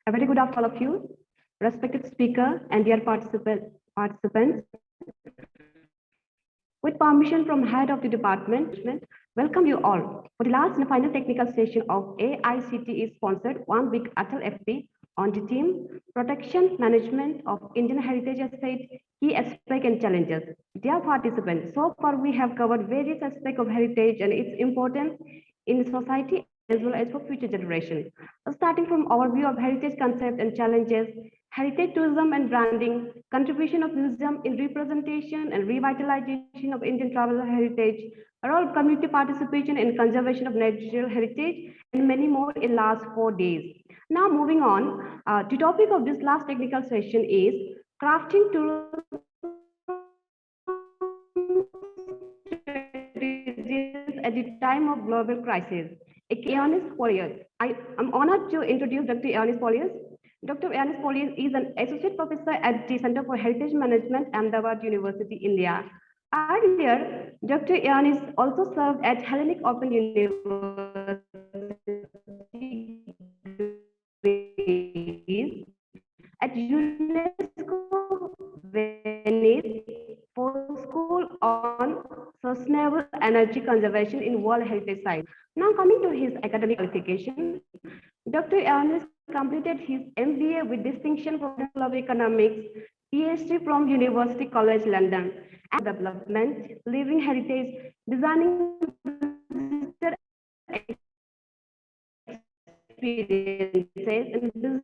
A very good afternoon, all of you, respected speaker and dear participants. With permission from head of the department, welcome you all for the last and final technical session of AICTE sponsored 1 week Atal FP on the theme Protection Management of Indian Heritage Estate, Key Aspects and Challenges. Dear participants, so far we have covered various aspects of heritage and its importance in society as well as for future generations. Starting from overview of heritage concept and challenges, heritage tourism and branding, contribution of museum in representation and revitalization of Indian travel heritage, role of community participation in conservation of natural heritage, and many more in last 4 days. Now moving on, the topic of this last technical session is crafting tourism at the time of global crisis. Ioannis Poulios. I am honored to introduce Dr. Ioannis Poulios. Dr. Ioannis Poulios is an associate professor at the Center for Heritage Management, Ahmedabad University, India. Earlier, Dr. Ioannis also served at Hellenic Open University at UNESCO Venice for School on Sustainable Energy Conservation in World Heritage Sites. Now coming to his academic qualification, Dr. Ioannis completed his MBA with distinction from the School of Economics, PhD from University College London, and development, living heritage, designing experiences, and business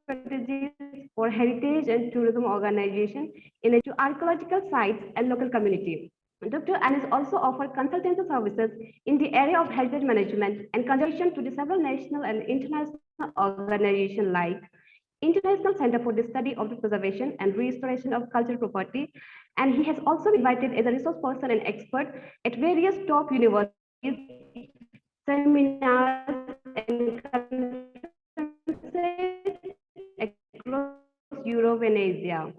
strategies for heritage and tourism organization in archaeological sites and local community. Dr. Ioannis also offered consultancy services in the area of heritage management and conservation to the several national and international organizations like International Center for the Study of the Preservation and Restoration of Cultural Property, and he has also been invited as a resource person and expert at various top universities, seminars, and conferences across Europe and Asia.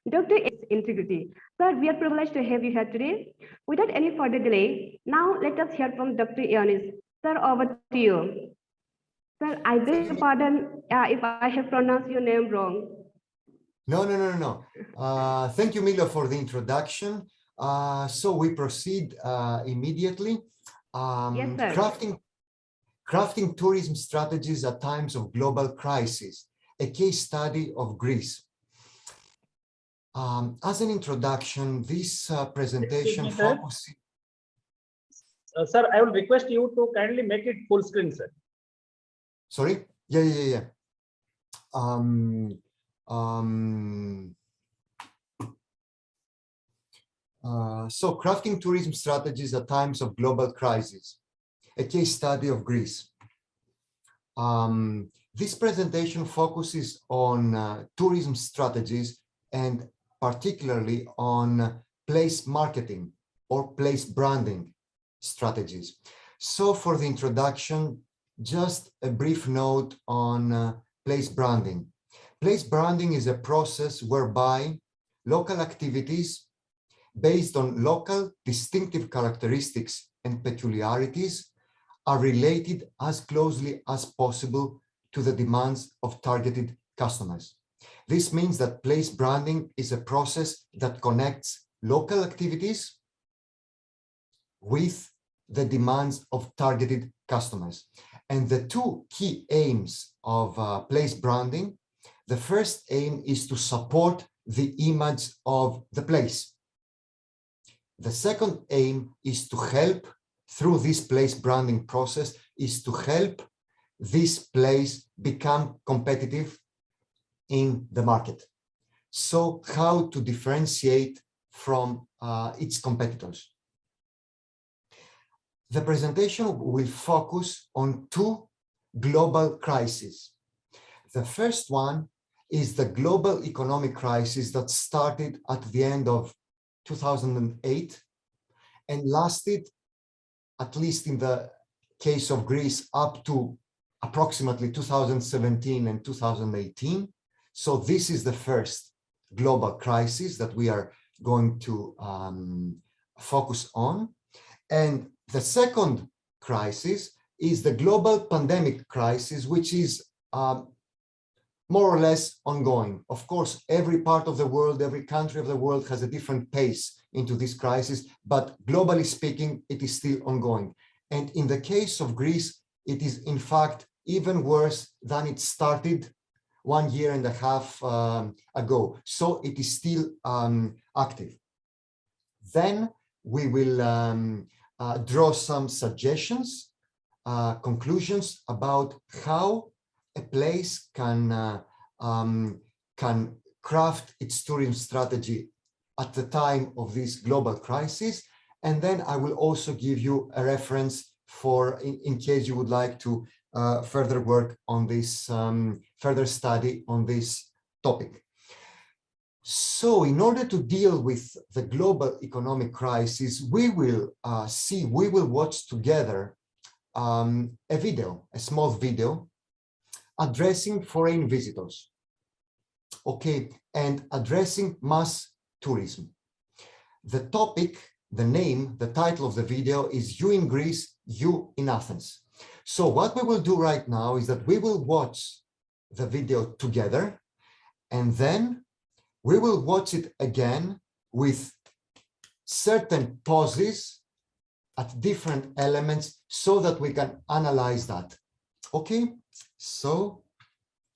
Dr. Integrity. Sir, we are privileged to have you here today. Without any further delay, now let us hear from Dr. Ioannis. Sir, over to you. Sir, I beg your pardon if I have pronounced your name wrong. No. Thank you, Milo, for the introduction. So we proceed immediately. Yes, sir. Crafting tourism strategies at times of global crisis, a case study of Greece. As an introduction, this presentation focuses... Sir, I will request you to kindly make it full screen, sir. Sorry? Yeah. So crafting tourism strategies at times of global crisis, a case study of Greece. This presentation focuses on tourism strategies and particularly on place marketing or place branding strategies. So for the introduction, just a brief note on place branding. Place branding is a process whereby local activities based on local distinctive characteristics and peculiarities are related as closely as possible to the demands of targeted customers. This means that place branding is a process that connects local activities with the demands of targeted customers. And the two key aims of place branding, the first aim is to support the image of the place. The second aim is to help, through this place branding process, is to help this place become competitive in the market. So how to differentiate from its competitors. The presentation will focus on two global crises. The first one is the global economic crisis that started at the end of 2008 and lasted, at least in the case of Greece, up to approximately 2017 and 2018. So this is the first global crisis that we are going to focus on. And the second crisis is the global pandemic crisis, which is more or less ongoing. Of course, every part of the world, every country of the world has a different pace into this crisis, but globally speaking, it is still ongoing. And in the case of Greece, it is in fact even worse than it started 1.5 years ago. So it is still active. Then we will draw some suggestions, conclusions about how a place can craft its tourism strategy at the time of this global crisis. And then I will also give you a reference for in case you would like to further work on this, further study on this topic. So in order to deal with the global economic crisis, we will watch together a video, a small video addressing foreign visitors, okay, and addressing mass tourism. The topic, the name, the title of the video is You in Greece, You in Athens. So what we will do right now is that we will watch the video together, and then we will watch it again with certain pauses at different elements so that we can analyze that. Okay, so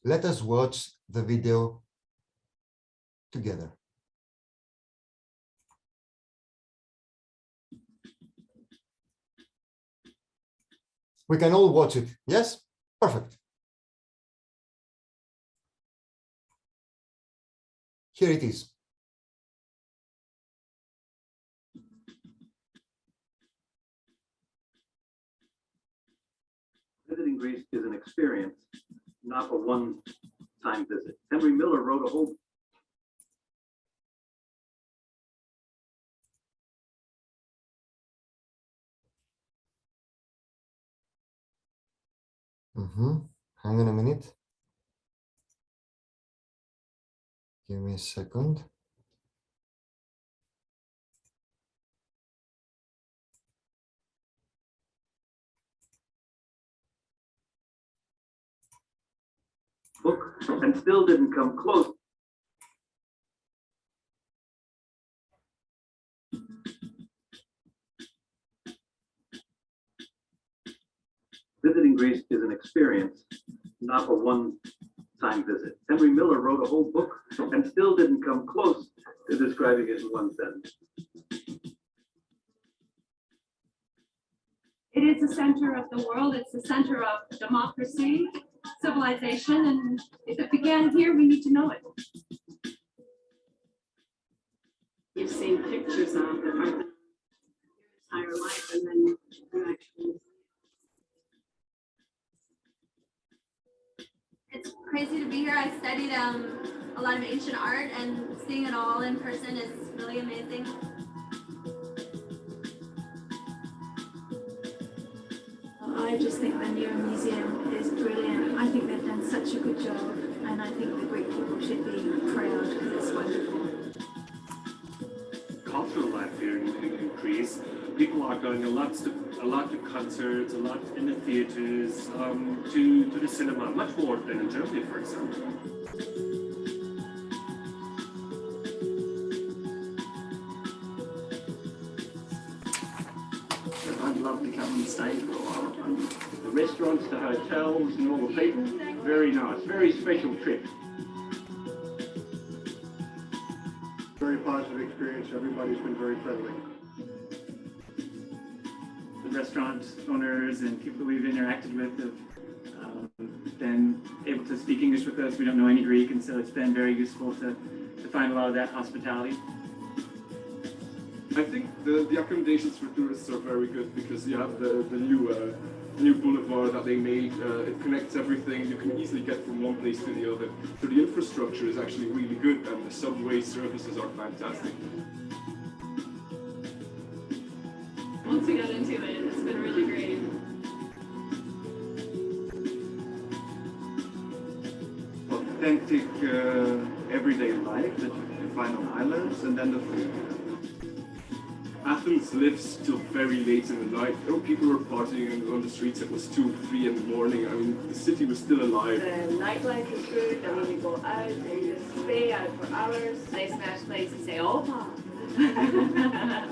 let us watch the video together. We can all watch it, yes? Perfect. Here it is. Visiting Greece is an experience, not a one-time visit. Henry Miller wrote a whole Hang on a minute. Give me a second. book and still didn't come close. Visiting Greece is an experience, not a one-time visit. Henry Miller wrote a whole book and still didn't come close to describing it in one sentence. It is the center of the world. It's the center of democracy, civilization, and if it began here, we need to know it. You've seen pictures of it your entire life, and then you actually. It's crazy to be here. I studied a lot of ancient art, and seeing it all in person is really amazing. I just think the new museum is brilliant. I think they've done such a good job, and I think the Greek people should be proud because it's wonderful. Cultural life here in Greece, people are going a lot to concerts, a lot in the theaters, to the cinema, much more than in Germany, for example. I'd love to come and stay for a while. The restaurants, the hotels, and all the people, very nice, very special trip. Very positive experience. Everybody's been very friendly. The restaurant owners and people we've interacted with have been able to speak English with us. We don't know any Greek, and so it's been very useful to find a lot of that hospitality. I think the accommodations for tourists are very good because you have the new boulevard that they made. It connects everything. You can easily get from one place to the other. So the infrastructure is actually really good, and the subway services are fantastic. Once we got into it, it's been really great. Authentic everyday life that you can find on islands, and then the food. Athens Athens lives till very late in the night. There were people who were partying on the streets. It was 2, 3 in the morning. I mean, the city was still alive. The nightlife is good. I mean, you go out and you just stay out for hours. They smash plates and say, "Opa."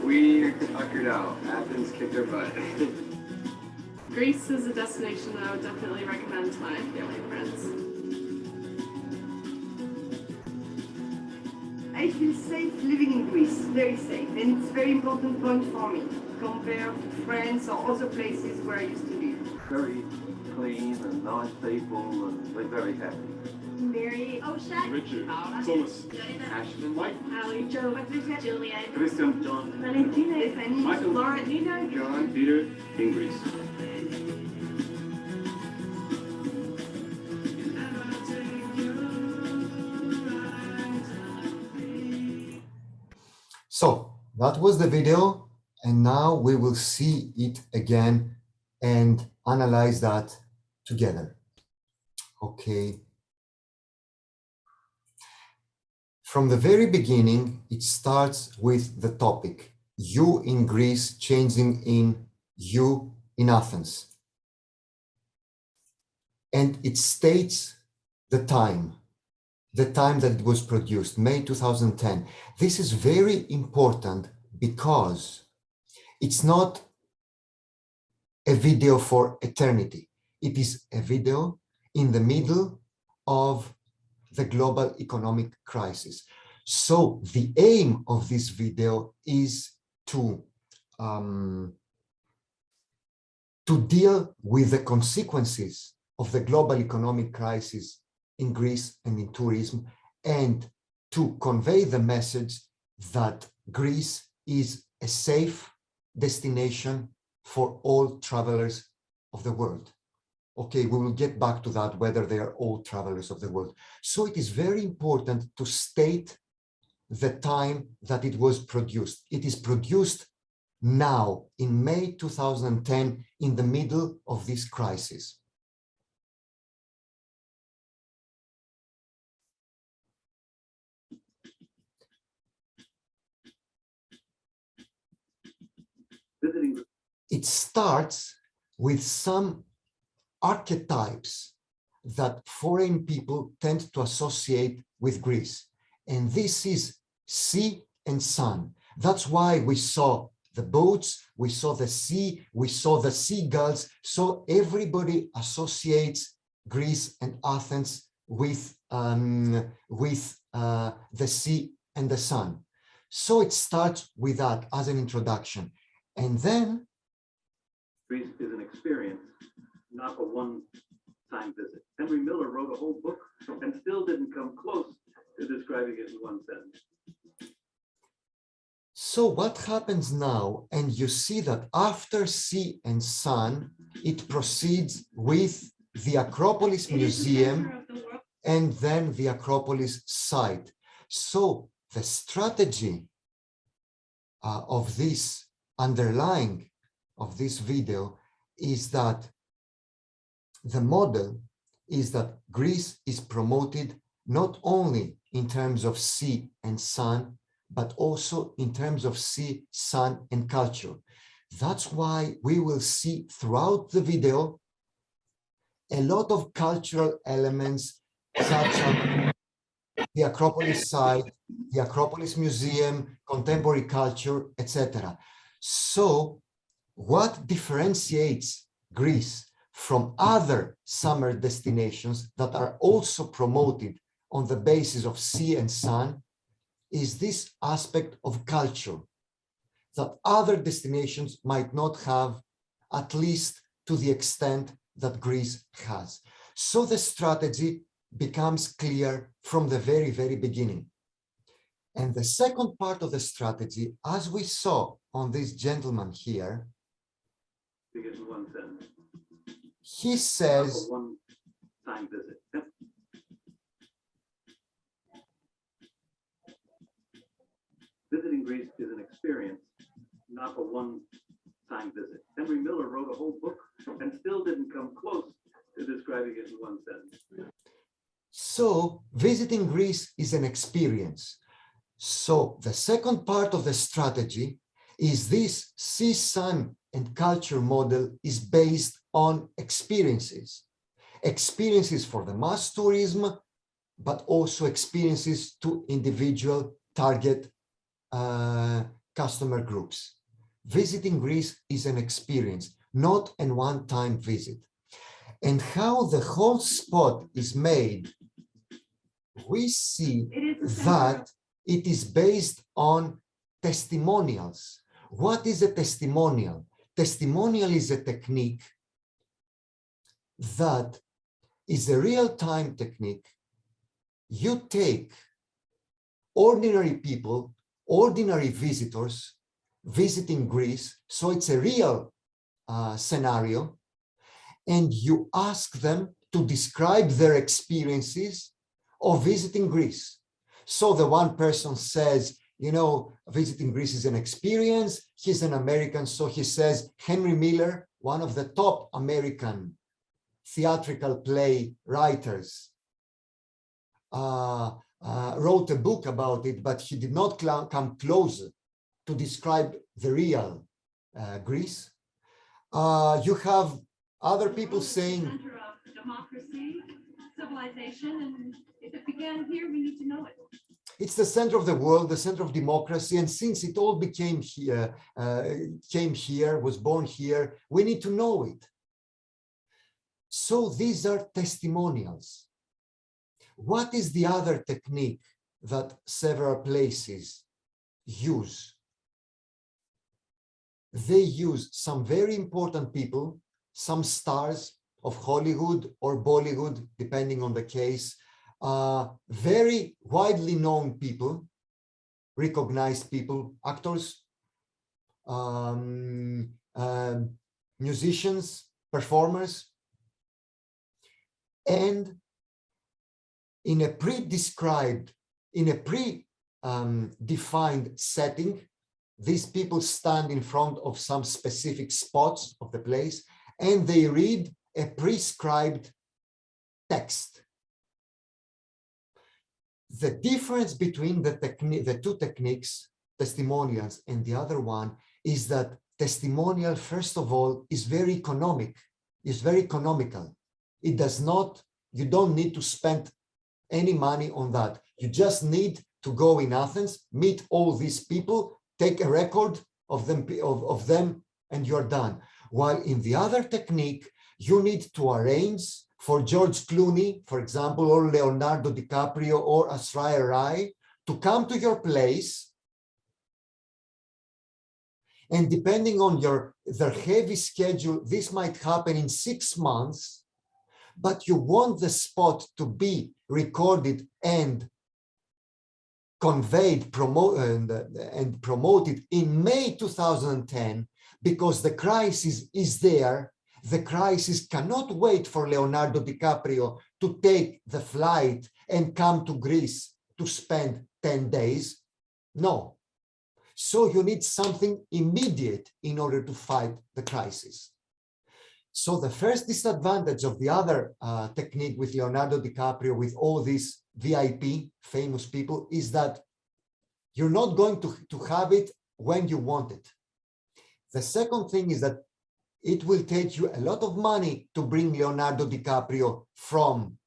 We tuckered out. Athens kicked our butt. Greece is a destination that I would definitely recommend to my family and friends. I feel safe living in Greece, very safe, and it's a very important point for me compared to France or other places where I used to live. Very clean and nice people, and we're very happy. Mary, Osha, Richard, Thomas, Ashton, Mike, Ali, Joe, Patricia, Julian, Christian, John, Valentina, Stephanie, Michael, Laura, Nina, John, Peter, in Greece. So that was the video, and now we will see it again and analyze that together. Okay. From the very beginning, it starts with the topic, you in Greece changing in you in Athens. And it states the time that it was produced, May 2010. This is very important because it's not a video for eternity. It is a video in the middle of the global economic crisis. So the aim of this video is to deal with the consequences of the global economic crisis in Greece and in tourism, and to convey the message that Greece is a safe destination for all travelers of the world. Okay, we will get back to that, whether they are all travelers of the world. So it is very important to state the time that it was produced. It is produced now in May 2010, in the middle of this crisis. It starts with some archetypes that foreign people tend to associate with Greece. And this is sea and sun. That's why we saw the boats, we saw the sea, we saw the seagulls. So everybody associates Greece and Athens with the sea and the sun. So it starts with that as an introduction. And then Greece is an experience, not a one-time visit. Henry Miller wrote a whole book and still didn't come close to describing it in one sentence. So what happens now, and you see that after sea and sun, it proceeds with the Acropolis Museum and then the Acropolis site. So the strategy of this underlying of this video is that the model is that Greece is promoted not only in terms of sea and sun, but also in terms of sea, sun, and culture. That's why we will see throughout the video a lot of cultural elements, such as the Acropolis site, the Acropolis Museum, contemporary culture, etc. So what differentiates Greece from other summer destinations that are also promoted on the basis of sea and sun is this aspect of culture that other destinations might not have, at least to the extent that Greece has. So the strategy becomes clear from the very, very beginning. And the second part of the strategy, as we saw on this gentleman here, In one sentence. he says, Not a one-time visit. Visiting Greece is an experience, not a one-time visit. Henry Miller wrote a whole book and still didn't come close to describing it in one sentence. so visiting Greece is an experience. So the second part of the strategy is this sea, sun, and culture model is based on experiences. Experiences for the mass tourism, but also experiences to individual target customer groups. Visiting Greece is an experience, not a one-time visit. And how the whole spot is made, we see that it is based on testimonials. What is a testimonial? Testimonial is a technique that is a real-time technique. You take ordinary people, ordinary visitors visiting Greece, so it's a real scenario, and you ask them to describe their experiences of visiting Greece. So the one person says, you know, visiting Greece is an experience. He's an American, so he says, Henry Miller, one of the top American theatrical play writers, wrote a book about it, but he did not come close to describe the real Greece. You have other people saying, Center of democracy, civilization, and if it began here, we need to know it. it's the center of the world, the center of democracy, and since it all became here, was born here, we need to know it. So these are testimonials. What is the other technique that several places use? They use some very important people, some stars of Hollywood or Bollywood, depending on the case, very widely known people, recognized people, actors, musicians, performers, and in a pre-described, in a pre-defined setting, these people stand in front of some specific spots of the place and they read a prescribed text. The difference between the two techniques, testimonials and the other one, is that testimonial, first of all, is very economic, is very economical. It does not, you don't need to spend any money on that. You just need to go in Athens, meet all these people, take a record of them, and you're done. While in the other technique, you need to arrange for George Clooney, for example, or Leonardo DiCaprio or Aishwarya Rai to come to your place. And depending on their heavy schedule, this might happen in 6 months, but you want the spot to be recorded and conveyed, and promoted in May 2010, because the crisis is there. The crisis cannot wait for Leonardo DiCaprio to take the flight and come to Greece to spend 10 days. No. So you need something immediate in order to fight the crisis. So the first disadvantage of the other technique with Leonardo DiCaprio, with all these VIP, famous people, is that you're not going to have it when you want it. The second thing is that it will take you a lot of money to bring Leonardo DiCaprio from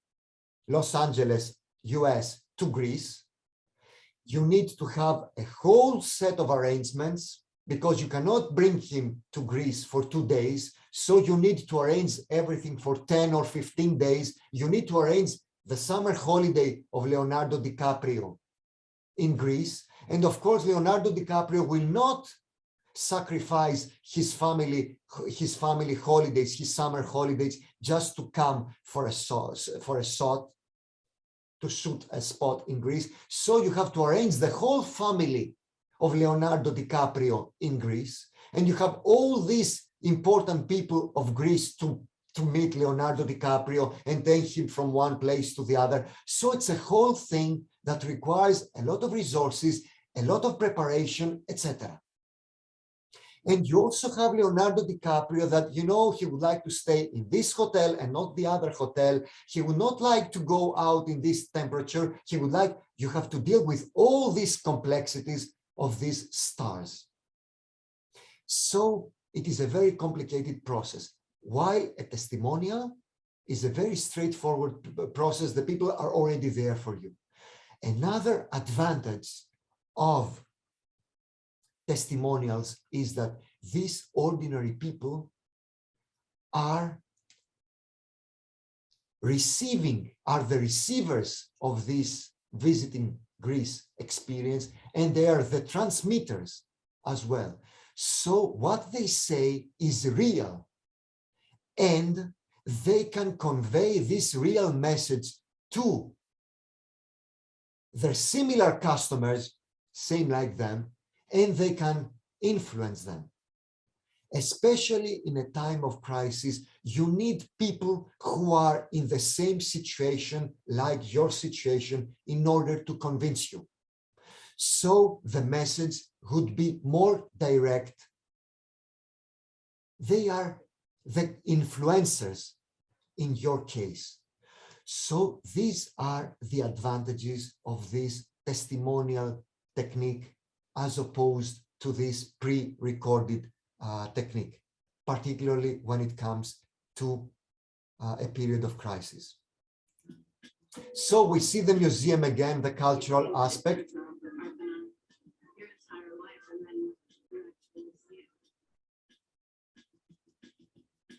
Los Angeles, US, to Greece. You need to have a whole set of arrangements because you cannot bring him to Greece for 2 days. So you need to arrange everything for 10 or 15 days. You need to arrange the summer holiday of Leonardo DiCaprio in Greece. And of course, Leonardo DiCaprio will not sacrifice his family holidays, his summer holidays, just to come for a shot, to shoot a spot in Greece. So you have to arrange the whole family of Leonardo DiCaprio in Greece, and you have all these important people of Greece to meet Leonardo DiCaprio and take him from one place to the other. So it's a whole thing that requires a lot of resources, a lot of preparation, etc. And you also have Leonardo DiCaprio that, you know, he would like to stay in this hotel and not the other hotel. He would not like to go out in this temperature. He would like, you have to deal with all these complexities of these stars. So it is a very complicated process. While a testimonial is a very straightforward process, the people are already there for you. Another advantage of testimonials is that these ordinary people are the receivers of this visiting Greece experience, and they are the transmitters as well. So what they say is real, and they can convey this real message to their similar customers, same like them, and they can influence them. Especially in a time of crisis, you need people who are in the same situation like your situation in order to convince you. So the message would be more direct. They are the influencers in your case. So these are the advantages of this testimonial technique as opposed to this pre-recorded technique, particularly when it comes to a period of crisis. So we see the museum again, the cultural aspect.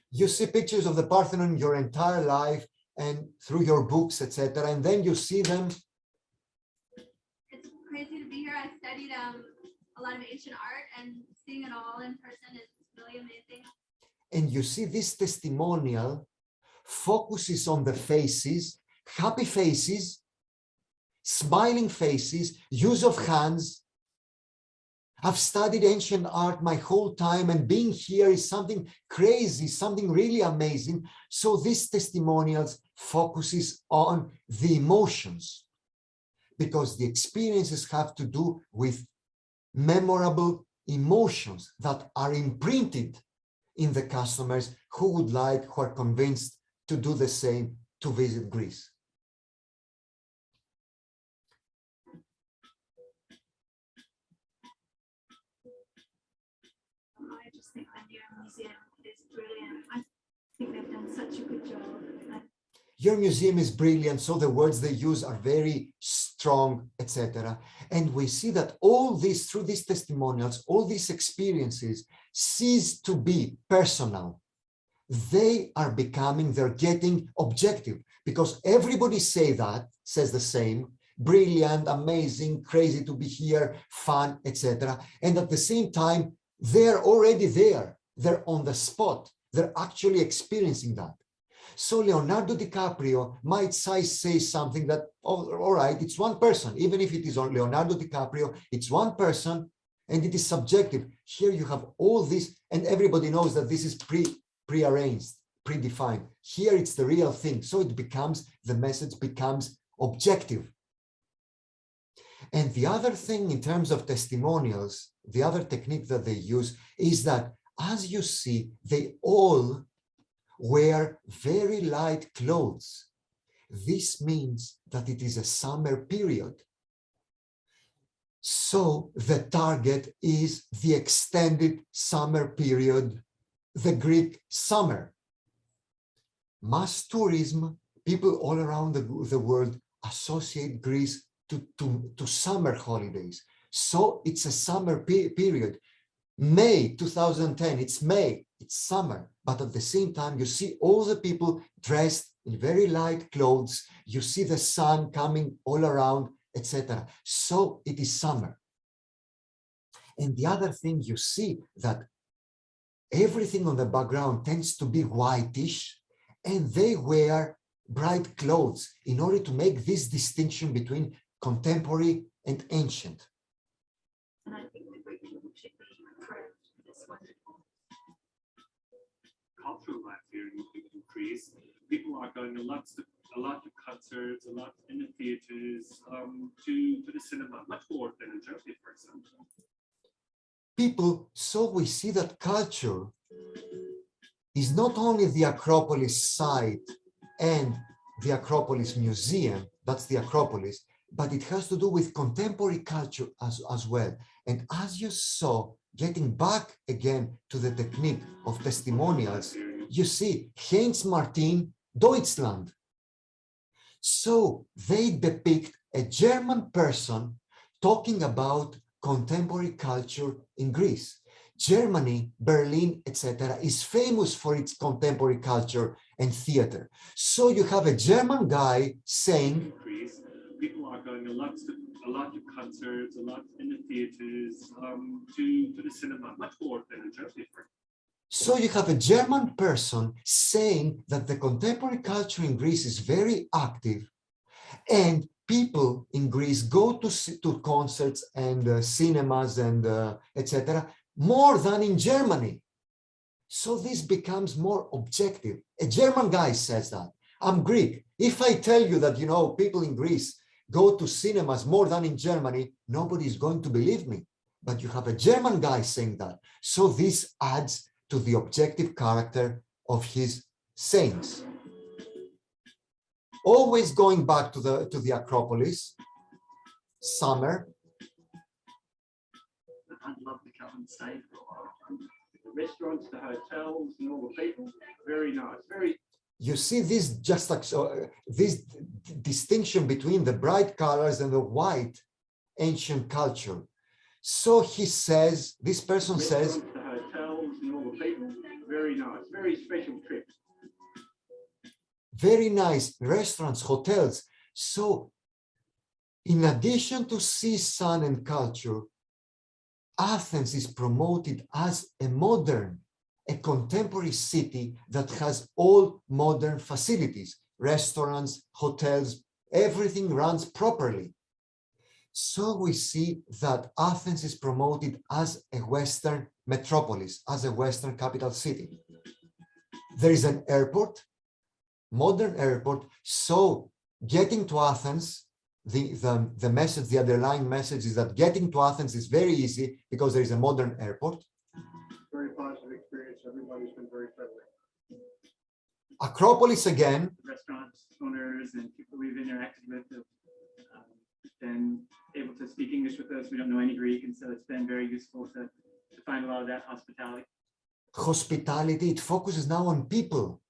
You see pictures of the Parthenon your entire life and through your books, etc. And then you see them. It's crazy to be here. I studied a lot of ancient art, and seeing it all in person is really amazing. And you see this testimonial focuses on the faces, happy faces, smiling faces, use of hands. I've studied ancient art my whole time, and being here is something crazy, something really amazing. So this testimonials focuses on the emotions, because the experiences have to do with memorable emotions that are imprinted in the customers who are convinced to do the same, to visit Greece. I just think the new museum is brilliant. I think they've done such a good job. Your museum is brilliant, so the words they use are very strong, etc. And we see that all this, through these testimonials, all these experiences cease to be personal. They're getting objective, because everybody says the same, brilliant, amazing, crazy to be here, fun, etc. And at the same time, they're already there. They're on the spot. They're actually experiencing that. So Leonardo DiCaprio might say something that, oh, all right, it's one person. Even if it is on Leonardo DiCaprio, it's one person and it is subjective. Here you have all this, and everybody knows that this is prearranged, predefined. Here it's the real thing. So the message becomes objective. And the other thing in terms of testimonials, the other technique that they use is that, as you see, they all wear very light clothes. This means that it is a summer period. So the target is the extended summer period, the Greek summer. Mass tourism, people all around the world associate Greece to summer holidays. So it's a summer period. May 2010, it's May, it's summer. But at the same time, you see all the people dressed in very light clothes. You see the sun coming all around, etc. So it is summer. And the other thing, you see that everything on the background tends to be whitish, and they wear bright clothes in order to make this distinction between contemporary and ancient. And I think the Greek people should be proud of this wonderful. Cultural life here in Greece, people are going a lot to concerts, a lot in the theaters, to the cinema, much more than in Germany, for example. People, so we see that culture is not only the Acropolis site and the Acropolis Museum, that's the Acropolis, but it has to do with contemporary culture as well. And as you saw, getting back again to the technique of testimonials, you see Heinz Martin, Deutschland. So they depict a German person talking about contemporary culture in Greece. Germany, Berlin, etc., is famous for its contemporary culture and theater. So you have a German guy saying, Greece, people are going a lot to concerts, a lot in the theaters, to the cinema, much more than in Germany. so you have a German person saying that the contemporary culture in Greece is very active, and people in Greece go to concerts and cinemas and etc. more than in Germany. So this becomes more objective. A German guy says that. I'm Greek. If I tell you that, you know, people in Greece go to cinemas more than in Germany, nobody is going to believe me. But you have a German guy saying that. So this adds to the objective character of his sayings. Always going back to the Acropolis, summer. I'd love to come and stay for a while. The restaurants, the hotels, and all the people, very nice. Very. You see this this distinction between the bright colors and the white ancient culture. So he says, this person says, the hotels and all the people, very nice, very special trips. Very nice restaurants, hotels. So in addition to sea, sun, and culture, Athens is promoted as a modern, a contemporary city that has all modern facilities, restaurants, hotels, everything runs properly. So we see that Athens is promoted as a Western metropolis, as a Western capital city. There is an airport, modern airport. So getting to Athens, the message, the underlying message is that getting to Athens is very easy because there is a modern airport. Very positive experience. Everybody's been very friendly. Acropolis again. Restaurants, owners, and people we've interacted with have been able to speak English with us. We don't know any Greek, and so it's been very useful to find a lot of that hospitality. Hospitality, it focuses now on people.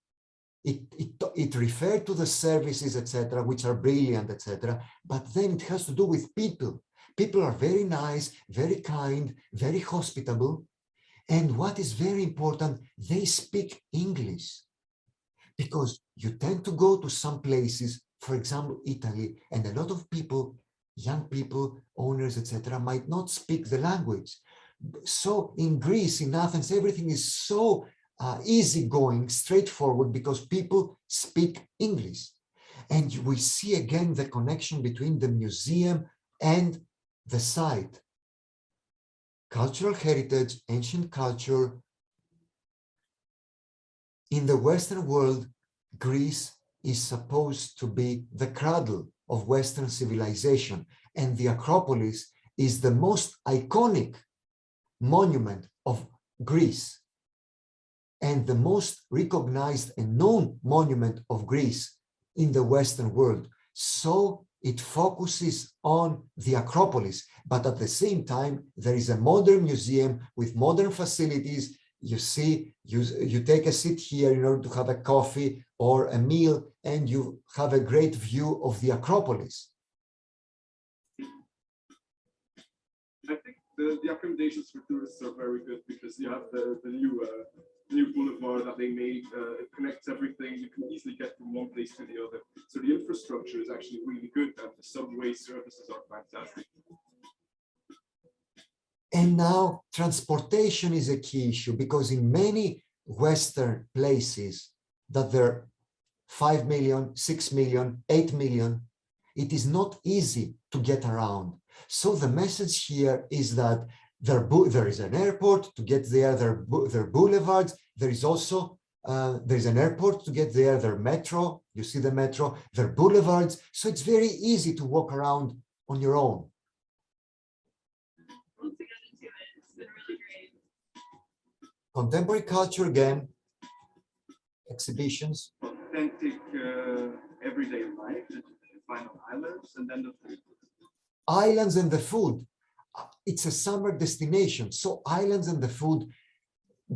It referred to the services, etc., which are brilliant, etc., but then it has to do with people. People are very nice, very kind, very hospitable. And what is very important, they speak English. Because you tend to go to some places, for example, Italy, and a lot of people, young people, owners, etc., might not speak the language. So in Greece, in Athens, everything is so easygoing, straightforward, because people speak English. And we see again the connection between the museum and the site. Cultural heritage, ancient culture. In the Western world, Greece is supposed to be the cradle of Western civilization, and the Acropolis is the most iconic monument of Greece and the most recognized and known monument of Greece in the Western world. So it focuses on the Acropolis, but at the same time, there is a modern museum with modern facilities. You see, you take a seat here in order to have a coffee or a meal, and you have a great view of the Acropolis. I think the accommodations for tourists are very good because you have the new boulevard that they made. It connects everything. You can easily get from one place to the other. So the infrastructure is actually really good, and the subway services are fantastic. And now transportation is a key issue, because in many Western places that there are 5 million, 6 million, 8 million, it is not easy to get around. So the message here is that there is an airport to get there, there are boulevards, there is also there's an airport to get there, there are metro, you see the metro, there are boulevards, so it's very easy to walk around on your own. Once we got into it, it's been really great. Contemporary culture again, exhibitions. Authentic everyday life, the final islands, and then the food. Islands and the food. it's a summer destination. So islands and the food,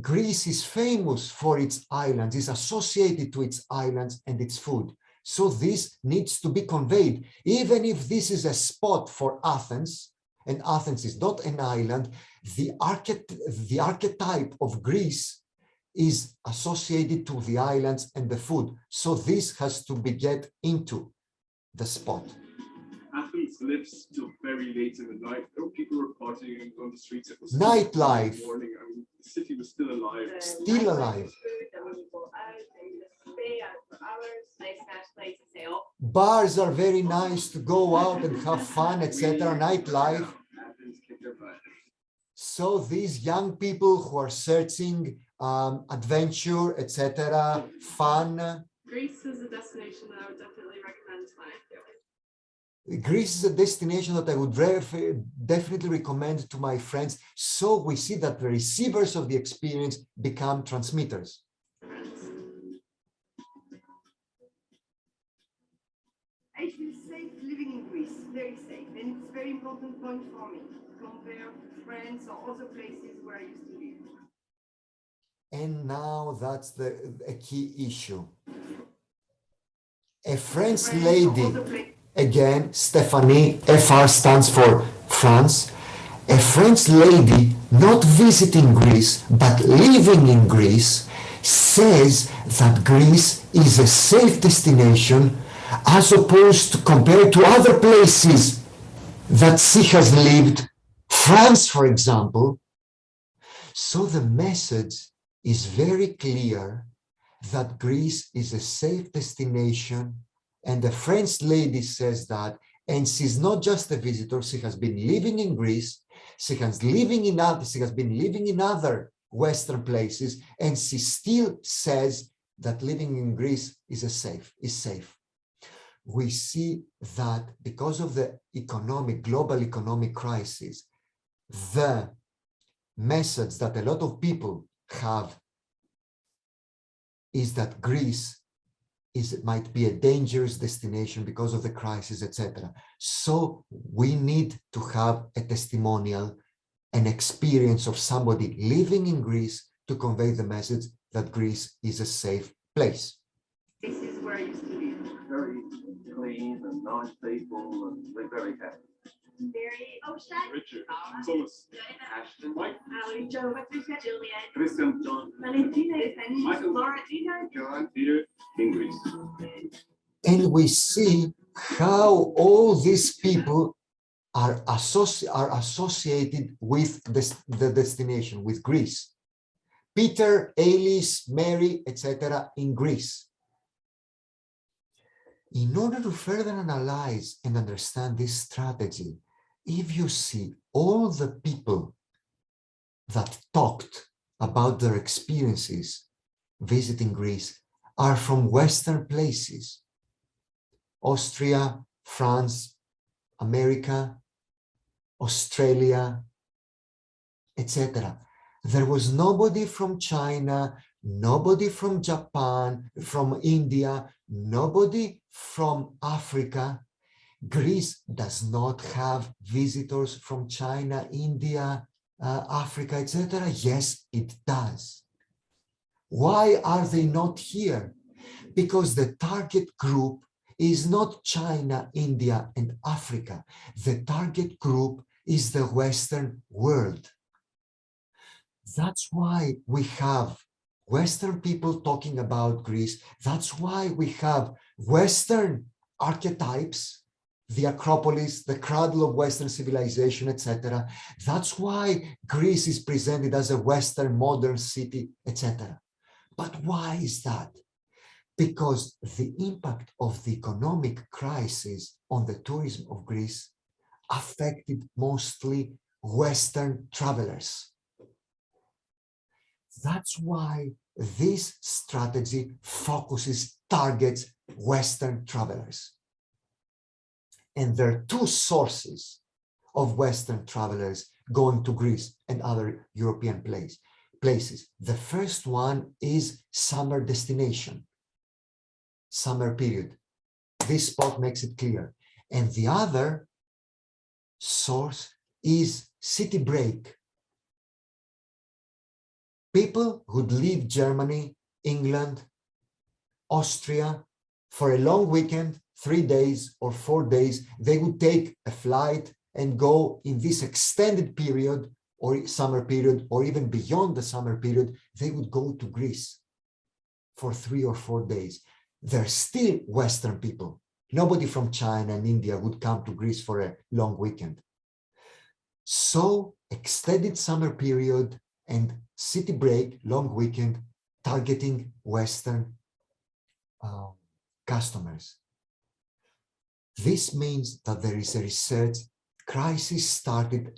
Greece is famous for its islands, is associated to its islands and its food. So this needs to be conveyed, even if this is a spot for Athens, and Athens is not an island, the archetype of Greece is associated to the islands and the food. So this has to be get into the spot. Athens lives till very late in the night. There were people were partying on the streets. It was Nightlife. in the morning. I mean, the city was still alive. Still alive. Bars are very nice to go out and have fun, etc. Nightlife. So these young people who are searching adventure, etc., fun. Greece is a destination that I would definitely recommend to my family. Greece is a destination that I would definitely recommend to my friends. So we see that the receivers of the experience become transmitters. I feel safe living in Greece, very safe, and it's a very important point for me compared to France or other places where I used to live. And now that's a key issue. A French lady, again, Stephanie, FR stands for France, a French lady not visiting Greece but living in Greece says that Greece is a safe destination as opposed to compared to other places that she has lived, France, for example. So the message is very clear that Greece is a safe destination, and the French lady says that, and she's not just a visitor, she has been living in Greece, she has been living in other Western places, and she still says that living in Greece is safe. We see that because of the global economic crisis, the message that a lot of people have is that Greece might be a dangerous destination because of the crisis, etc. So we need to have a testimonial, an experience of somebody living in Greece to convey the message that Greece is a safe place. This is where I used to live. Very clean and nice people, and we're very happy. Very ocean. Richard, Thomas, Ashton, Mike, Ali, Joe, Juliet, Christian, John, Valentina, Michael, Laura, Tina, John, Peter, in Greece. And we see how all these people are associated with the destination, with Greece. Peter, Alice, Mary, etc. in Greece. In order to further analyze and understand this strategy, if you see all the people that talked about their experiences visiting Greece are from Western places, Austria, France, America, Australia, etc. There was nobody from China, nobody from Japan, from India, nobody from Africa. Greece does not have visitors from China, India, Africa, etc. Yes, it does. Why are they not here? Because the target group is not China, India, and Africa. The target group is the Western world. That's why we have Western people talking about Greece. That's why we have Western archetypes, the Acropolis, the cradle of Western civilization, etc. That's why Greece is presented as a Western modern city, etc. But why is that? Because the impact of the economic crisis on the tourism of Greece affected mostly Western travelers. That's why this strategy targets Western travelers. And there are two sources of Western travelers going to Greece and other European places. The first one is summer destination, summer period. This spot makes it clear. And the other source is city break. People who'd leave Germany, England, Austria for a long weekend, 3 days or 4 days, they would take a flight and go in this extended period or summer period, or even beyond the summer period, they would go to Greece for 3 or 4 days. They're still Western people. Nobody from China and India would come to Greece for a long weekend. So extended summer period and city break, long weekend, targeting Western customers. This means that there is a research crisis started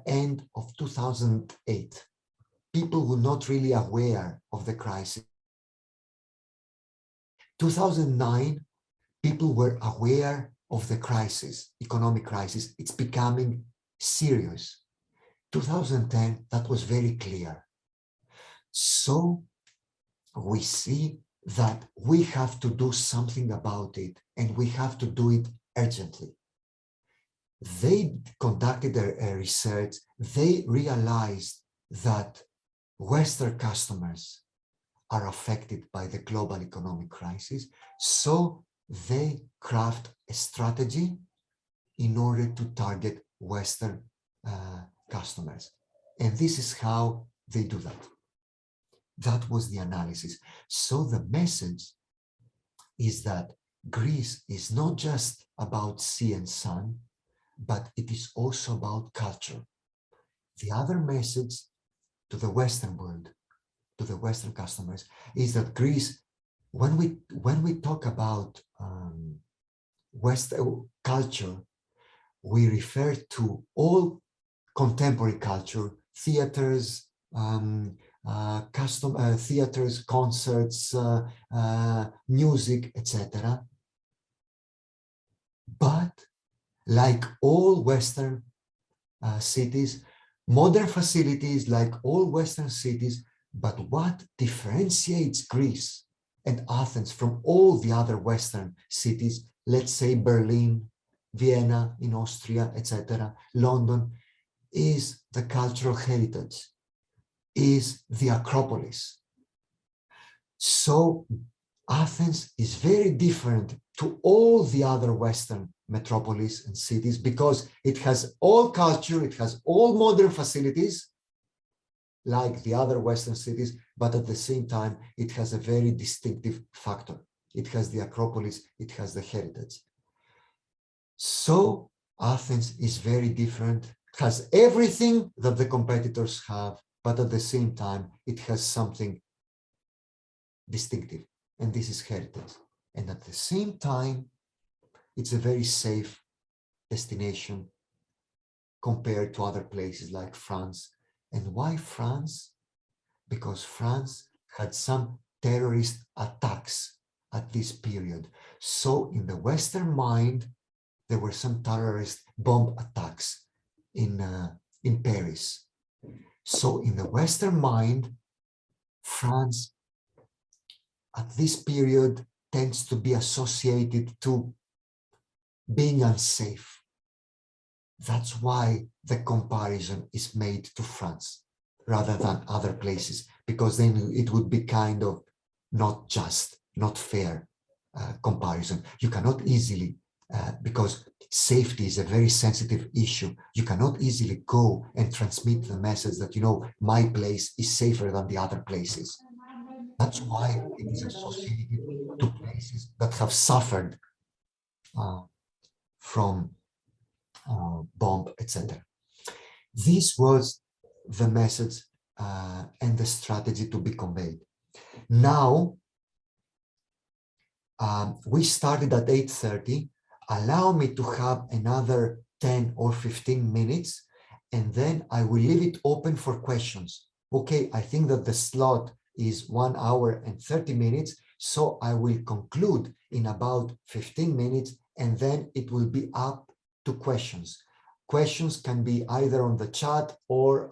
end of 2008. People were not really aware of the crisis. 2009, people were aware of the crisis, economic crisis. It's becoming serious. 2010, that was very clear. So we see that we have to do something about it, and we have to do it urgently. They conducted a research. They realized that Western customers are affected by the global economic crisis. So they craft a strategy in order to target Western customers. And this is how they do that. That was the analysis. So the message is that Greece is not just about sea and sun, but it is also about culture. The other message to the Western world, to the Western customers, is that Greece, when we talk about Western culture, we refer to all contemporary culture, theaters, theaters, concerts, music, etc. But like all Western cities, modern facilities like all Western cities, but what differentiates Greece and Athens from all the other Western cities, let's say Berlin, Vienna in Austria, etc., London, is the cultural heritage, is the Acropolis. So Athens is very different to all the other Western metropolis and cities because it has all culture, it has all modern facilities like the other Western cities, but at the same time, it has a very distinctive factor. It has the Acropolis, it has the heritage. So Athens is very different, has everything that the competitors have, but at the same time, it has something distinctive, and this is heritage. And at the same time, it's a very safe destination compared to other places like France. And why France? Because France had some terrorist attacks at this period. So in the Western mind, there were some terrorist bomb attacks in Paris. So in the Western mind, France at this period tends to be associated to being unsafe. That's why the comparison is made to France rather than other places, because then it would be kind of not just, not fair comparison. You cannot easily, because safety is a very sensitive issue, you cannot easily go and transmit the message that, you know, my place is safer than the other places. That's why it is associated to places that have suffered from bomb, etc. This was the message and the strategy to be conveyed. Now, we started at 8:30. Allow me to have another 10 or 15 minutes, and then I will leave it open for questions. Okay, I think that the slot is 1 hour and 30 minutes, so I will conclude in about 15 minutes, and then it will be up to questions. Questions can be either on the chat or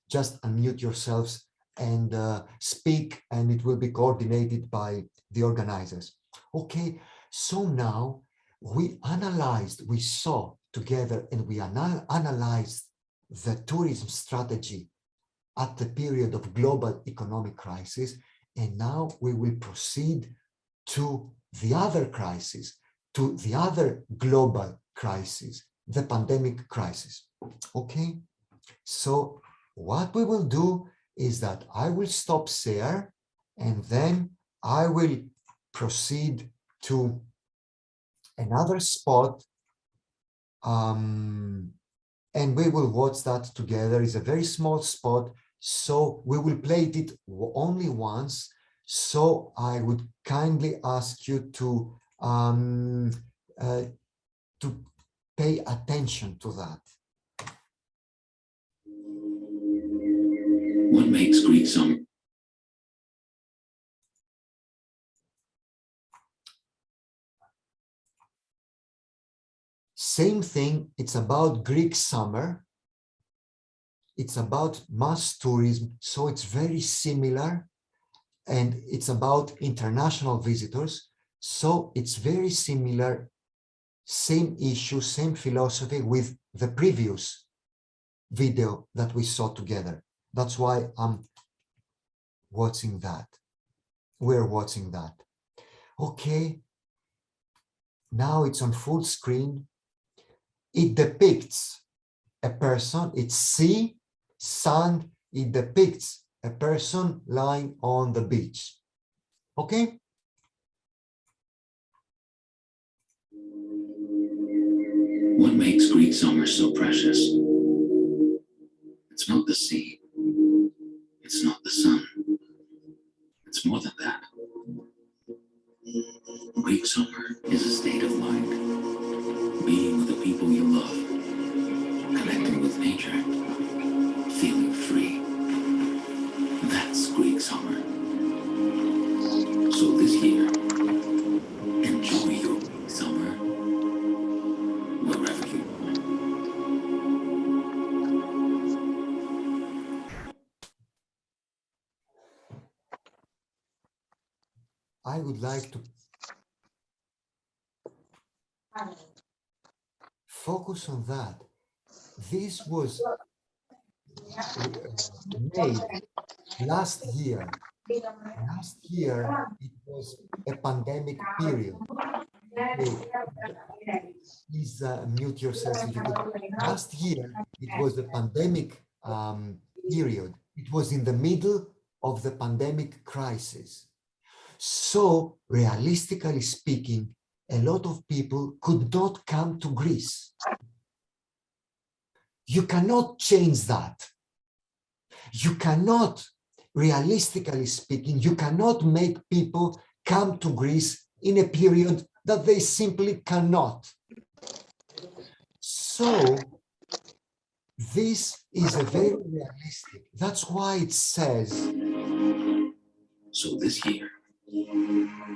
just unmute yourselves and speak, and it will be coordinated by the organizers. Okay, so now we analyzed, we saw together, and we analyzed the tourism strategy at the period of global economic crisis, and now we will proceed to the other crisis, to the other global crisis, the pandemic crisis. Okay, so what we will do is that I will stop share, and then I will proceed to another spot, and we will watch that together. It's a very small spot, so we will play it only once. So I would kindly ask you to pay attention to that. What makes Greek summer? Same thing, it's about Greek summer. It's about mass tourism, so it's very similar, and it's about international visitors. So it's very similar, same issue, same philosophy with the previous video that we saw together. That's why I'm watching that. We're watching that. Okay. Now it's on full screen. It depicts a person, it's sea, sand, it depicts a person lying on the beach. Okay? What makes Greek summer so precious? It's not the sea. It's not the sun. It's more than that. Greek summer is a state of mind. Being with the people you love. Connecting with nature. Feeling free. That's Greek summer. So this year, enjoy your Greek summer wherever you are. I would like to focus on that. This was made last year. Last year, it was a pandemic period. Please mute yourself if you could. Last year, it was a pandemic period. It was in the middle of the pandemic crisis. So, realistically speaking, a lot of people could not come to Greece. You cannot change that. You cannot, realistically speaking, you cannot make people come to Greece in a period that they simply cannot. So, this is a very realistic. That's why it says. So this year,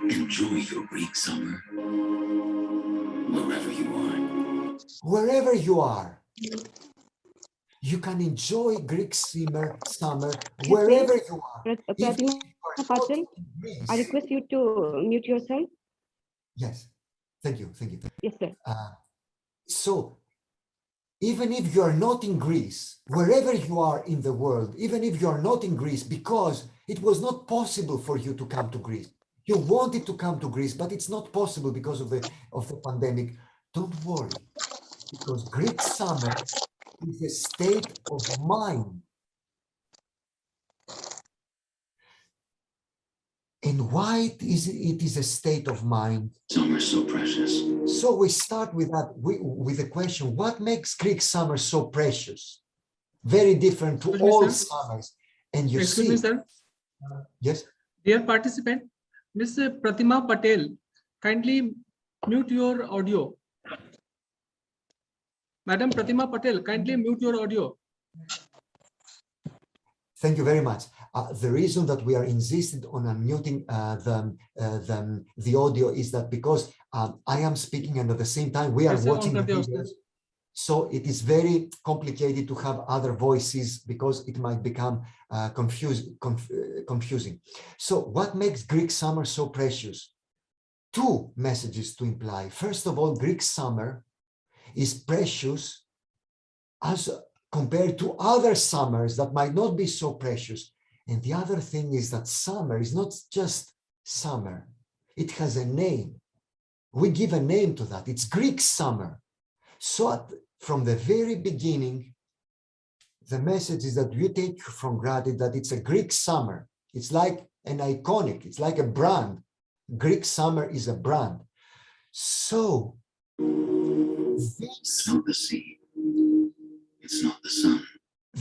enjoy your Greek summer wherever you are. Wherever you are. You can enjoy Greek summer wherever you are. I request you to mute yourself. Yes, thank you, thank you. Yes, sir. So, even if you are not in Greece, wherever you are in the world, even if you are not in Greece, because it was not possible for you to come to Greece. You wanted to come to Greece, but it's not possible because of the pandemic. Don't worry, because Greek summer is a state of mind. And why it is a state of mind? Summer so precious. So we start with that, with the question, what makes Greek summer so precious? Very different to all summers. And you see. Me, sir. Yes. Dear participant, Ms. Pratima Patel, kindly mute your audio. Madam Pratima Patel, kindly mute your audio. Thank you very much. The reason that we are insisting on unmuting the audio is that because I am speaking and at the same time we are watching the videos. So it is very complicated to have other voices because it might become confusing. So what makes Greek summer so precious? Two messages to imply. First of all, Greek summer is precious as compared to other summers that might not be so precious. And the other thing is that summer is not just summer. It has a name. We give a name to that. It's Greek summer. So from the very beginning, the message is that you take for granted that it's a Greek summer. It's like an iconic, it's like a brand. Greek summer is a brand. So it's not the sea. It's not the sun.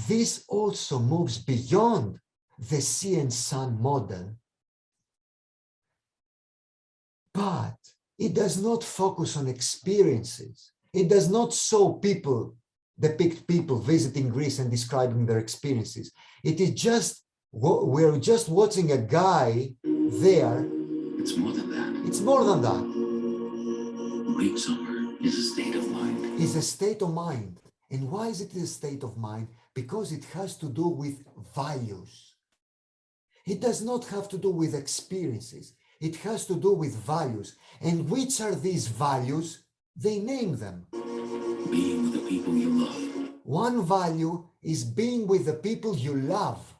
This also moves beyond the sea and sun model, but it does not focus on experiences. It does not depict people visiting Greece and describing their experiences. It is just, we're just watching a guy there. It's more than that. It's more than that. Greek summer is a state of mind. It's a state of mind. And why is it a state of mind? Because it has to do with values. It does not have to do with experiences. It has to do with values. And which are these values? They name them. Being with the people you love. One value is being with the people you love.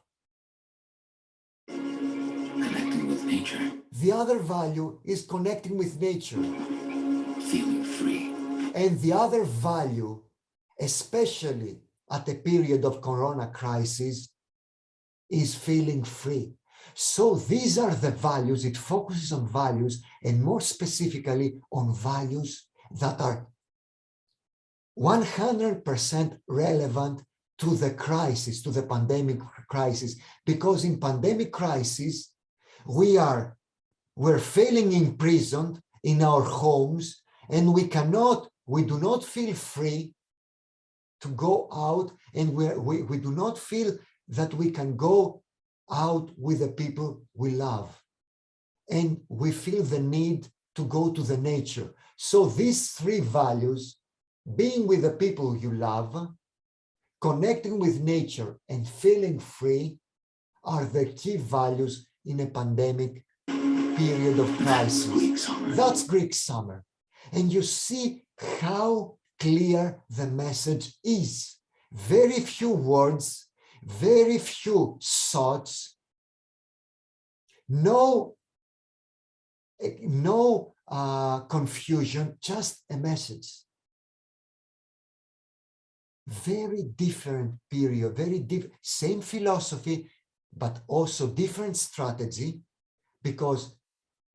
Connecting with nature. The other value is connecting with nature. Feeling free. And the other value, especially at a period of corona crisis, is feeling free. So these are the values. It focuses on values, and more specifically on values that are 100% relevant to the crisis, to the pandemic crisis, because in pandemic crisis, we're feeling imprisoned in our homes, and we do not feel free to go out, and we do not feel that we can go out with the people we love. And we feel the need to go to the nature. So these three values, being with the people you love, connecting with nature, and feeling free, are the key values in a pandemic period of crisis. That's Greek summer. And you see how clear the message is. Very few words, very few thoughts, no confusion, just a message. Very different period, very different, same philosophy, but also different strategy, because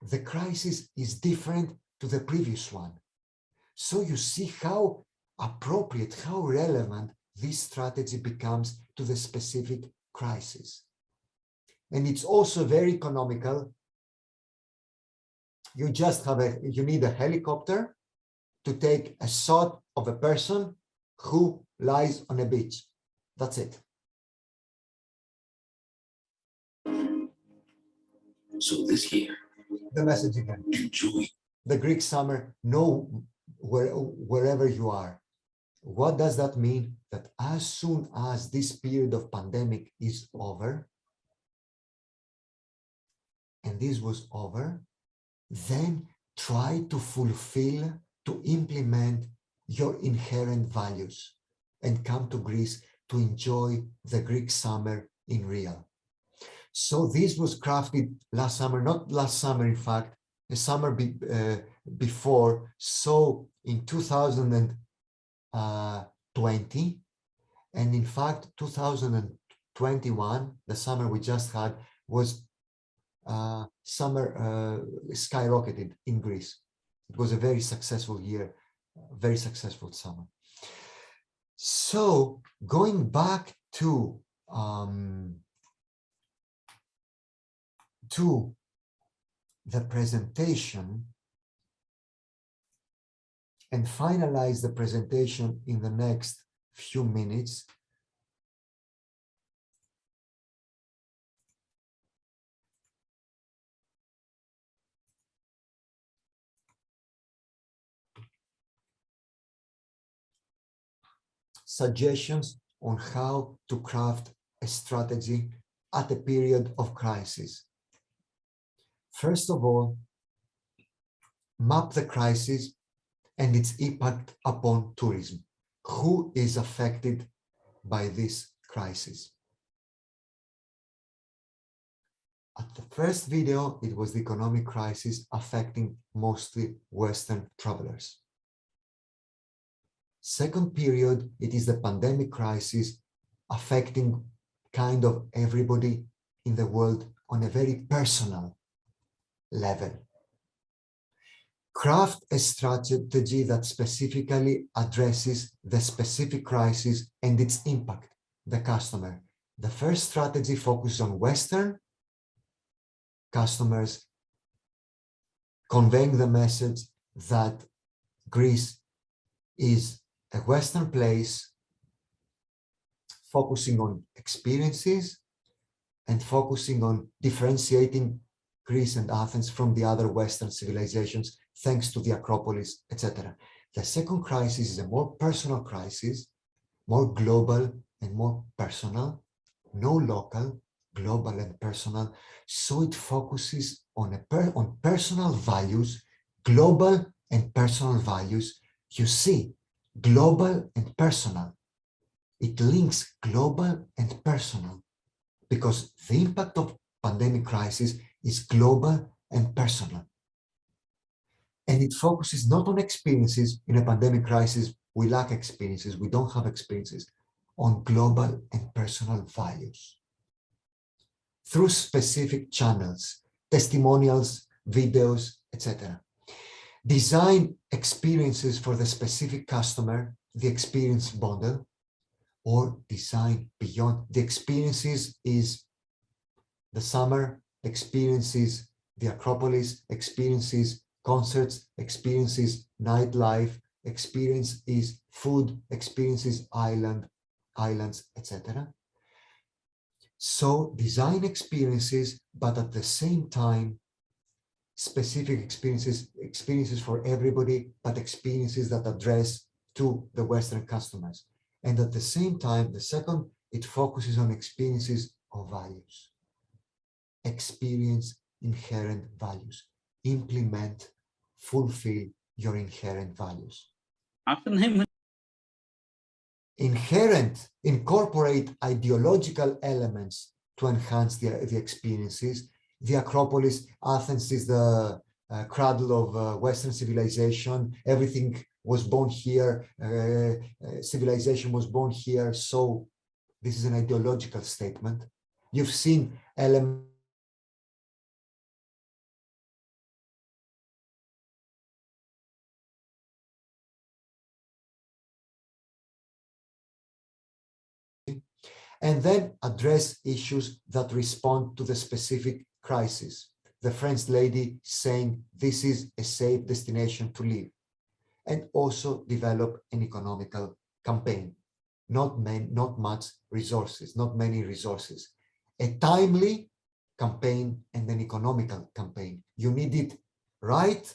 the crisis is different to the previous one. So you see how appropriate, how relevant this strategy becomes to the specific crisis. And it's also very economical. You just you need a helicopter to take a shot of a person who lies on a beach. That's it. So this year, the message again. Enjoy the Greek summer. Wherever you are. What does that mean? That as soon as this period of pandemic is over, and this was over, then try to fulfill, to implement your inherent values and come to Greece to enjoy the Greek summer in real. So this was crafted last summer, not last summer, in fact, a summer before. So in 2020, and in fact, 2021, the summer we just had, was skyrocketed in Greece. It was a very successful year, very successful summer. So going back to the presentation and finalize the presentation in the next few minutes. Suggestions on how to craft a strategy at a period of crisis. First of all, map the crisis and its impact upon tourism. Who is affected by this crisis. At the first video, it was the economic crisis affecting mostly Western travelers. Second period, it is the pandemic crisis affecting kind of everybody in the world on a very personal level. Craft a strategy that specifically addresses the specific crisis and its impact, the customer. The first strategy focuses on Western customers, conveying the message that Greece is a Western place, focusing on experiences and focusing on differentiating Greece and Athens from the other Western civilizations, thanks to the Acropolis, etc. The second crisis is a more personal crisis, more global and more personal, no local, global and personal. So it focuses on personal values, global and personal values. You see, global and personal. It links global and personal because the impact of pandemic crisis is global and personal. And it focuses not on experiences. In a pandemic crisis, we lack experiences, we don't have experiences, on global and personal values. Through specific channels, testimonials, videos, etc. Design experiences for the specific customer, the experience model, or design beyond. The experiences is the summer, experiences the Acropolis, experiences concerts, experiences nightlife, experience is food, experiences islands, etc. So design experiences, but at the same time, specific experiences for everybody, but experiences that address to the Western customers. And at the same time, the second, it focuses on experiences of values. Experience inherent values. Implement, fulfill your inherent values. Inherent, incorporate ideological elements to enhance the experiences. The Acropolis, Athens is the cradle of Western civilization. Everything was born here, civilization was born here. So this is an ideological statement. You've seen elements and then address issues that respond to the specific crisis. The French lady saying this is a safe destination to live, and also develop an economical campaign. Not much resources, not many resources. A timely campaign and an economical campaign. You need it right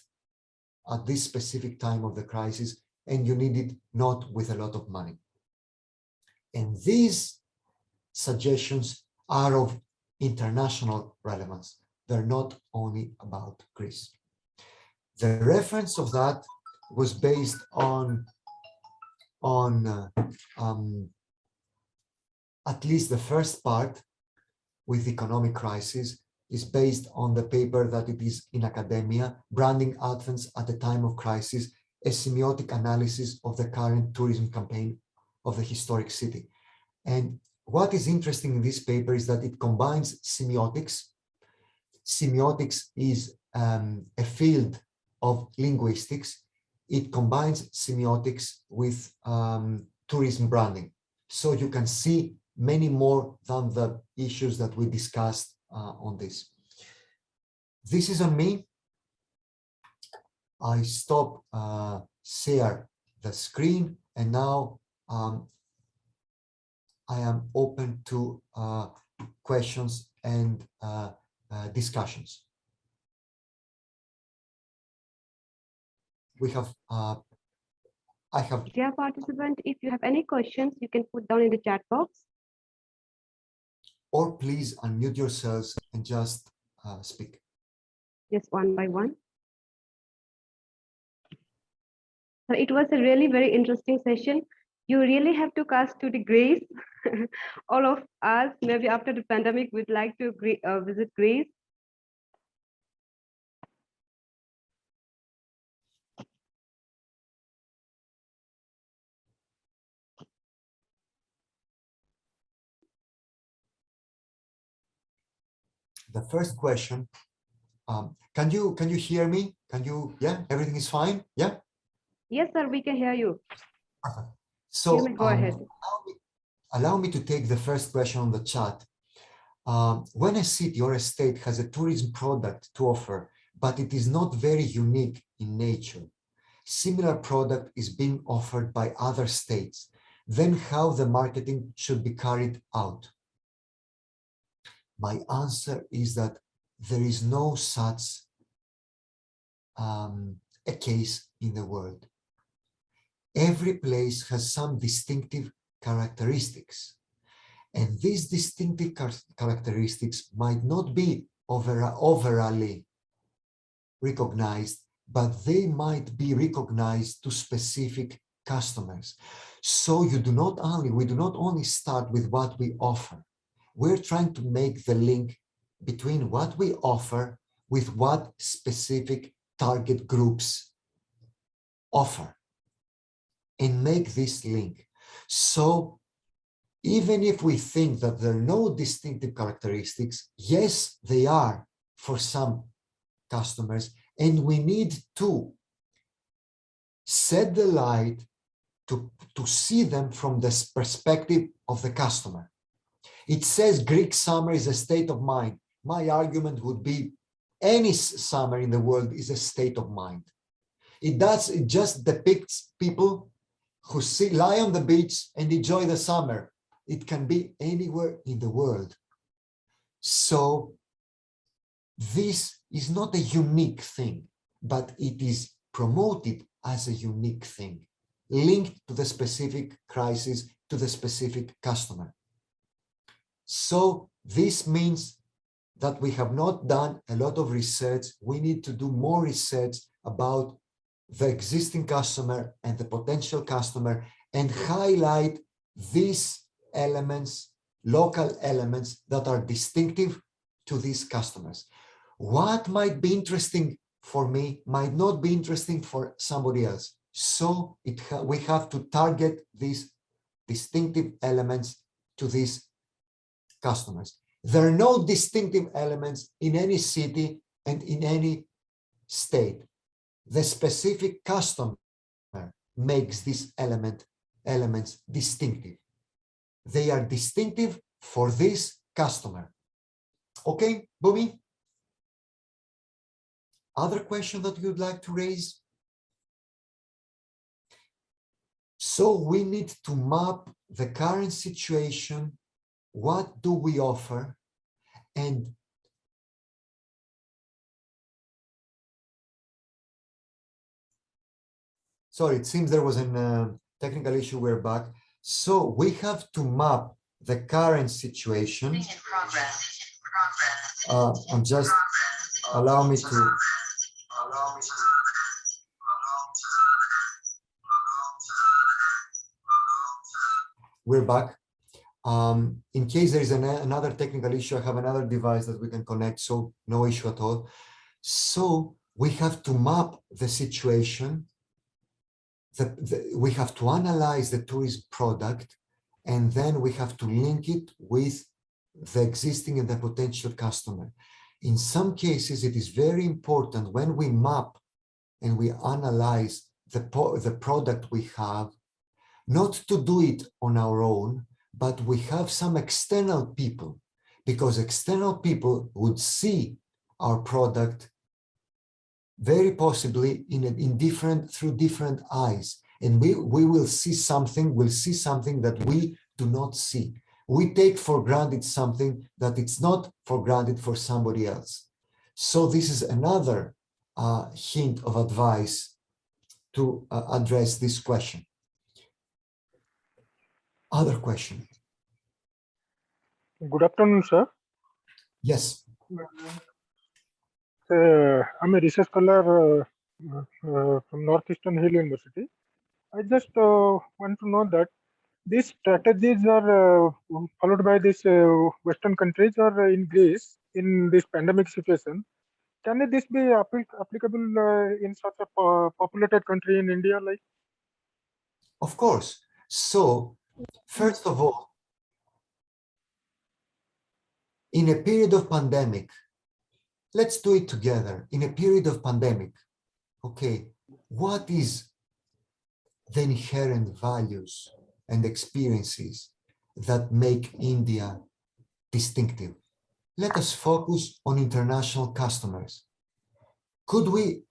at this specific time of the crisis, and you need it not with a lot of money. And these suggestions are of international relevance. They're not only about Greece. The reference of that was based on at least the first part with economic crisis is based on the paper that it is in academia, Branding Athens at the Time of Crisis, a semiotic analysis of the current tourism campaign of the historic city. And what is interesting in this paper is that it combines semiotics. Semiotics is a field of linguistics. It combines semiotics with tourism branding. So you can see many more than the issues that we discussed on this. This is on me. I stop share the screen, and now I am open to questions and discussions. We have, I have. Dear participant, if you have any questions, you can put down in the chat box. Or please unmute yourselves and just speak. Yes, one by one. So it was a really very interesting session. You really have to cast to the Greece. All of us, maybe after the pandemic, would like to visit Greece. The first question, can you hear me? Yeah, everything is fine? Yeah? Yes, sir, we can hear you. So go ahead. Allow me to take the first question on the chat. When a city or a state has a tourism product to offer, but it is not very unique in nature, similar product is being offered by other states, then how the marketing should be carried out? My answer is that there is no such a case in the world. Every place has some distinctive characteristics. And these distinctive characteristics might not be overally recognized, but they might be recognized to specific customers. So we do not only start with what we offer. We're trying to make the link between what we offer with what specific target groups offer and make this link. So even if we think that there are no distinctive characteristics, yes, they are for some customers, and we need to set the light to see them from the perspective of the customer. It says Greek summer is a state of mind. My argument would be any summer in the world is a state of mind. It just depicts people who lie on the beach and enjoy the summer. It can be anywhere in the world. So this is not a unique thing, but it is promoted as a unique thing, linked to the specific crisis, to the specific customer. So this means that we have not done a lot of research. We need to do more research about the existing customer and the potential customer and highlight these elements, local elements that are distinctive to these customers. What might be interesting for me might not be interesting for somebody else. So we have to target these distinctive elements to these customers. There are no distinctive elements in any city and in any state. The specific customer makes these elements distinctive. They are distinctive for this customer. Okay, Bumi? Other question that you'd like to raise? So we need to map the current situation. What do we offer? And sorry, it seems there was a technical issue. We're back. So we have to map the current situation. I'm just allow me to. We're back. In case there is another technical issue, I have another device that we can connect, so no issue at all. So we have to map the situation. We have to analyze the tourism product, and then we have to link it with the existing and the potential customer. In some cases, it is very important when we map and we analyze the product we have, not to do it on our own, but we have some external people, because external people would see our product very possibly through different eyes, and we will see something. We'll see something that we do not see. We take for granted something that it's not for granted for somebody else. So this is another hint of advice to address this question. Other question. Good afternoon, sir. Yes. I'm a research scholar from Northeastern Hill University. I just want to know that these strategies are followed by these Western countries or in Greece in this pandemic situation. Can this be applicable in such a populated country in India? Like, of course. So, first of all, in a period of pandemic, let's do it together. In a period of pandemic, okay, what is the inherent values and experiences that make India distinctive? Let us focus on international customers. Could we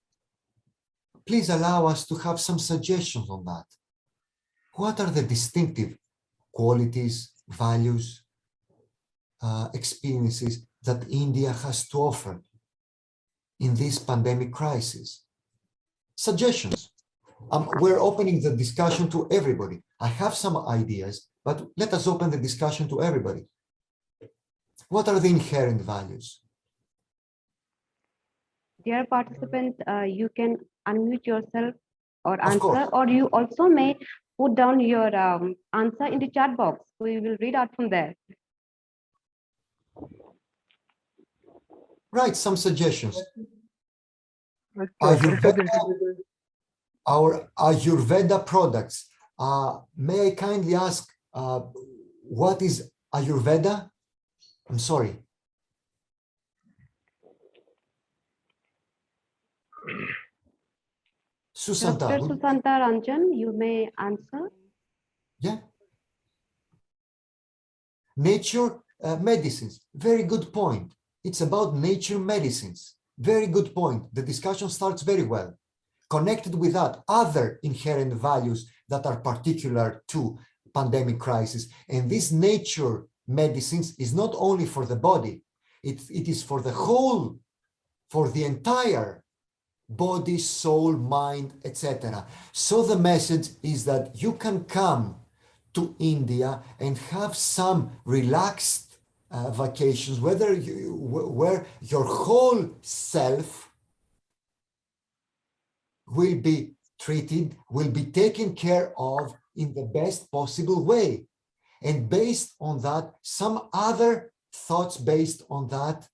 please allow us to have some suggestions on that? What are the distinctive qualities, values, experiences that India has to offer in this pandemic crisis? Suggestions. We're opening the discussion to everybody. I have some ideas, but let us open the discussion to everybody. What are the inherent values? Dear participants, you can unmute yourself or Of course. answer, or you also may put down your answer in the chat box. We will read out from there. Right, some suggestions. Ayurveda, our Ayurveda products. May I kindly ask, what is Ayurveda? I'm sorry. Susanta. Dr. Susanta Ranjan, you may answer. Yeah. Nature medicines. Very good point. It's about nature medicines. Very good point. The discussion starts very well. Connected with that, other inherent values that are particular to pandemic crisis. And this nature medicines is not only for the body, it is for the whole, for the entire body, soul, mind, etc. So the message is that you can come to India and have some relaxed vacations, where your whole self will be treated, will be taken care of in the best possible way. And based on that, some other thoughts based on that,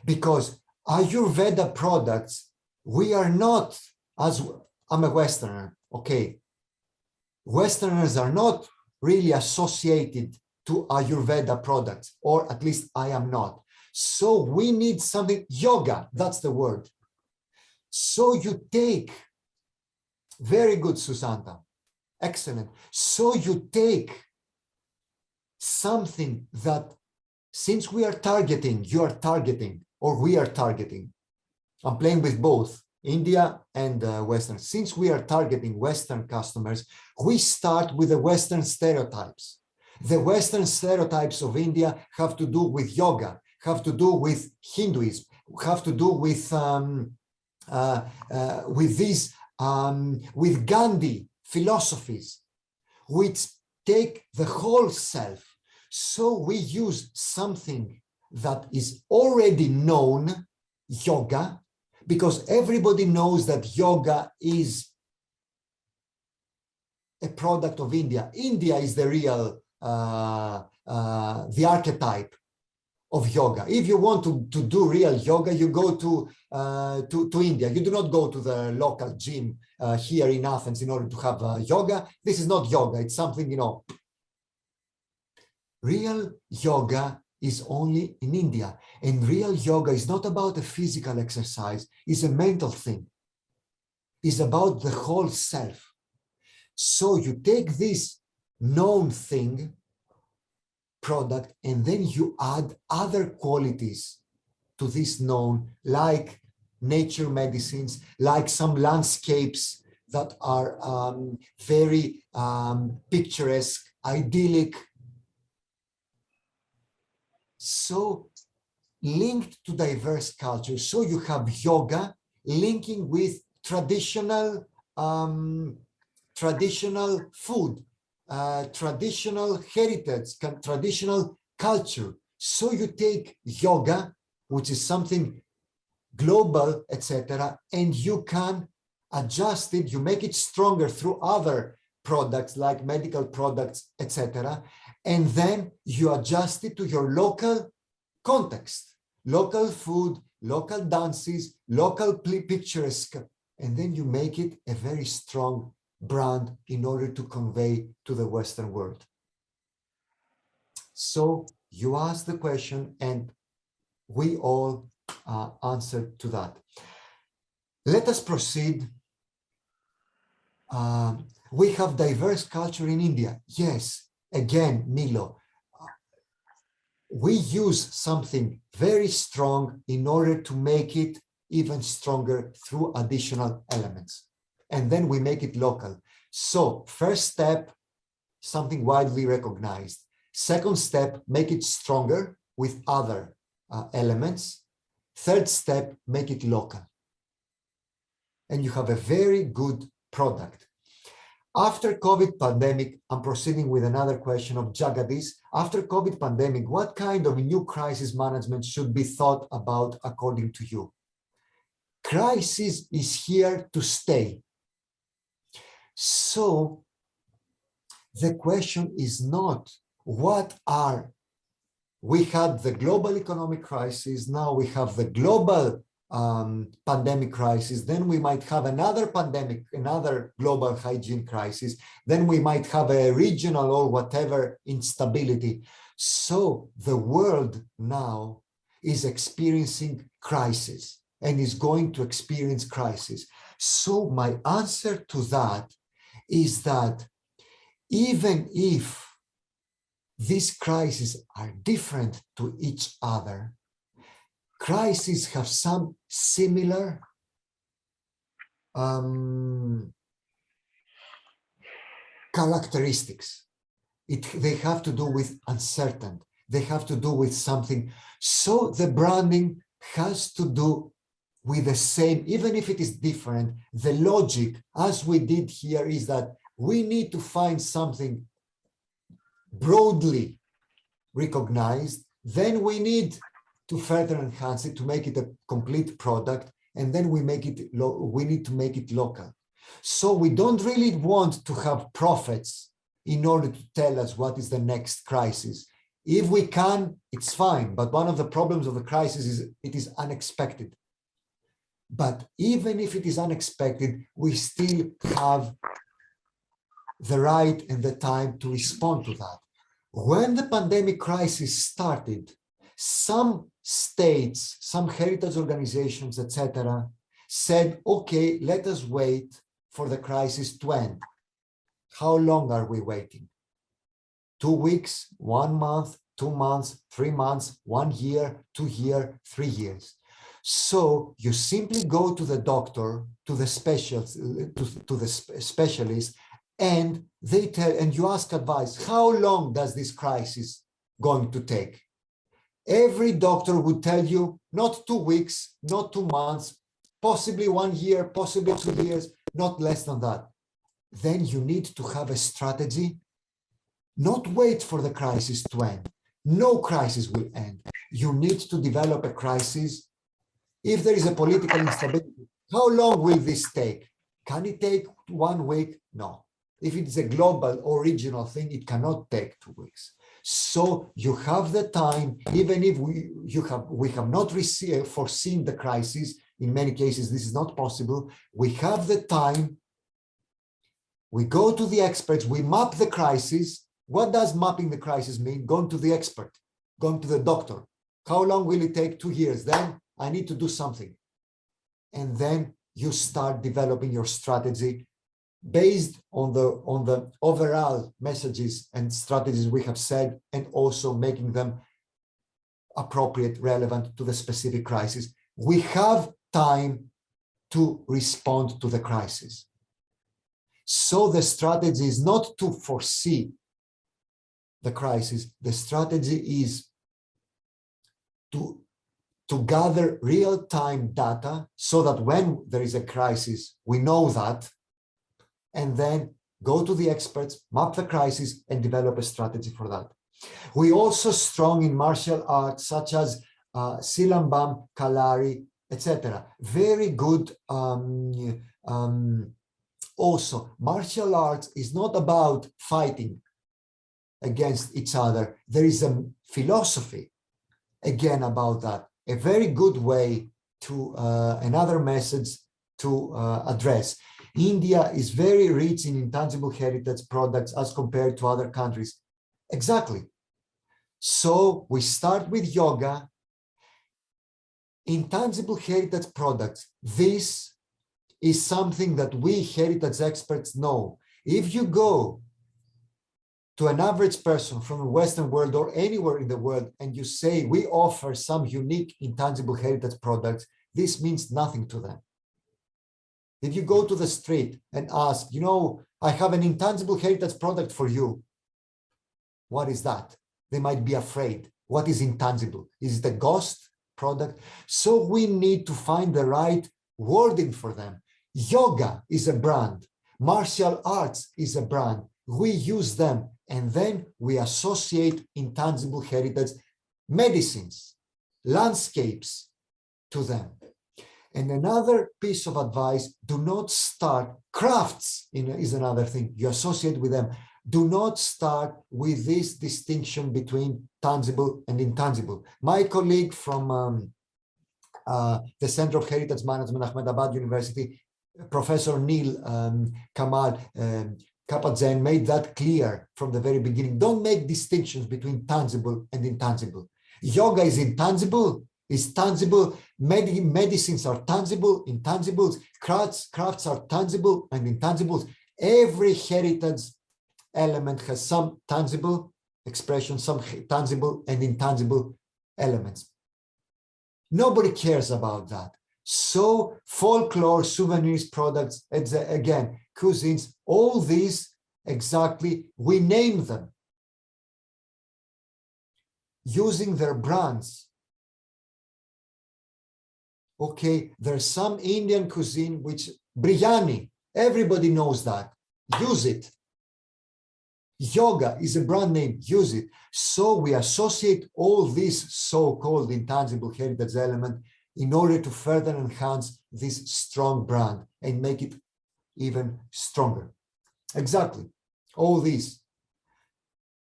because Ayurveda products, we are not, as I'm a Westerner, okay, Westerners are not really associated to Ayurveda products, or at least I am not. So we need something, yoga, that's the word. So you take, very good, Susanta, excellent. So you take something that, since we are targeting, you are targeting, or we are targeting, I'm playing with both India and Western. Since we are targeting Western customers, we start with the Western stereotypes. The Western stereotypes of India have to do with yoga, have to do with Hinduism, have to do with with Gandhi philosophies, which take the whole self. So we use something that is already known, yoga, because everybody knows that yoga is a product of India. India is the real, the archetype of yoga. If you want to do real yoga, you go to India. You do not go to the local gym here in Athens in order to have yoga. This is not yoga. It's something, you know. Real yoga is only in India. And real yoga is not about a physical exercise. It's a mental thing. It's about the whole self. So you take this known thing, product, and then you add other qualities to this known, like nature medicines, like some landscapes that are very picturesque, idyllic. So linked to diverse cultures. So you have yoga linking with traditional food, traditional heritage, traditional culture. So you take yoga, which is something global, etc., and you can adjust it, you make it stronger through other products like medical products, etc. And then you adjust it to your local context, local food, local dances, local picturesque, and then you make it a very strong brand in order to convey to the Western world. So you asked the question and we all answered to that. Let us proceed. We have diverse culture in India. Yes, again, Milo, we use something very strong in order to make it even stronger through additional elements. And then we make it local. So first step, something widely recognized. Second step, make it stronger with other elements. Third step, make it local. And you have a very good product. After COVID pandemic, I'm proceeding with another question of Jagadish. After COVID pandemic, what kind of new crisis management should be thought about according to you? Crisis is here to stay. So the question is not what are, we had the global economic crisis, now we have the global pandemic crisis, then we might have another pandemic, another global hygiene crisis, then we might have a regional or whatever instability. So the world now is experiencing crisis and is going to experience crisis. So my answer to that is that even if these crises are different to each other, crises have some similar characteristics. They have to do with uncertain. They have to do with something. So the branding has to do with the same, even if it is different. The logic, as we did here, is that we need to find something broadly recognized. Then we need to further enhance it to make it a complete product, and then we need to make it local. So we don't really want to have prophets in order to tell us what is the next crisis. If we can, it's fine, but one of the problems of the crisis is it is unexpected. But even if it is unexpected, we still have the right and the time to respond to that. When the pandemic crisis started, some states, some heritage organizations, etc., said, okay, let us wait for the crisis to end. How long are we waiting? 2 weeks, 1 month, 2 months, 3 months, 1 year, 2 years, 3 years. So you simply go to the doctor, to the specialist, and they tell, and you ask advice, how long does this crisis going to take? Every doctor would tell you, not 2 weeks, not 2 months, possibly 1 year, possibly 2 years, not less than that. Then you need to have a strategy, not wait for the crisis to end. No crisis will end. You need to develop a crisis. If there is a political instability, how long will this take? Can it take 1 week? No. If it's a global or regional thing, it cannot take 2 weeks. So you have the time, even if we have not foreseen the crisis. In many cases, this is not possible. We have the time. We go to the experts. We map the crisis. What does mapping the crisis mean? Going to the expert, going to the doctor. How long will it take? 2 years. Then I need to do something. And then you start developing your strategy based on the overall messages and strategies we have said, and also making them appropriate, relevant to the specific crisis. We have time to respond to the crisis. So the strategy is not to foresee the crisis. The strategy is to gather real-time data so that when there is a crisis, we know that, and then go to the experts, map the crisis, and develop a strategy for that. We also strong in martial arts such as Silambam, Kalari, etc. Very good also, martial arts is not about fighting against each other. There is a philosophy, again, about that. A very good way to, another message to address. India is very rich in intangible heritage products as compared to other countries. Exactly. So we start with yoga, intangible heritage products. This is something that we heritage experts know. If you go to an average person from the Western world or anywhere in the world and you say we offer some unique intangible heritage products, this means nothing to them. If you go to the street and ask, you know, I have an intangible heritage product for you, what is that? They might be afraid. What is intangible? Is it a ghost product? So we need to find the right wording for them. Yoga is a brand. Martial arts is a brand. We use them and then we associate intangible heritage, medicines, landscapes to them. And another piece of advice, do not start, crafts is another thing you associate with them. Do not start with this distinction between tangible and intangible. My colleague from the Center of Heritage Management, Ahmedabad University, Professor Neil Kamal Kapadzen made that clear from the very beginning. Don't make distinctions between tangible and intangible. Yoga is intangible, is tangible. Medicines are tangible, intangibles. Crafts are tangible and intangibles. Every heritage element has some tangible expression, some tangible and intangible elements. Nobody cares about that. So folklore, souvenirs, products, again, cuisines, all these exactly, we name them using their brands. Okay, there's some Indian cuisine which biryani, everybody knows that, use it. Yoga is a brand name, use it. So we associate all these so-called intangible heritage elements in order to further enhance this strong brand and make it even stronger. Exactly, all these.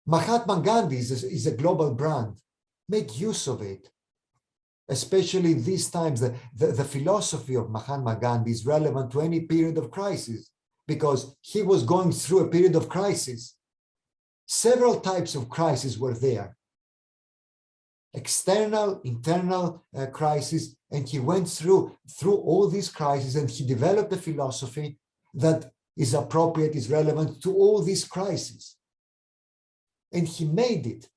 Mahatma Gandhi is a global brand. Make use of it. Especially these times, the philosophy of Mahatma Gandhi is relevant to any period of crisis because he was going through a period of crisis. Several types of crises were there. External, internal crisis, and he went through all these crises and he developed a philosophy that is appropriate, is relevant to all these crises. And he made it.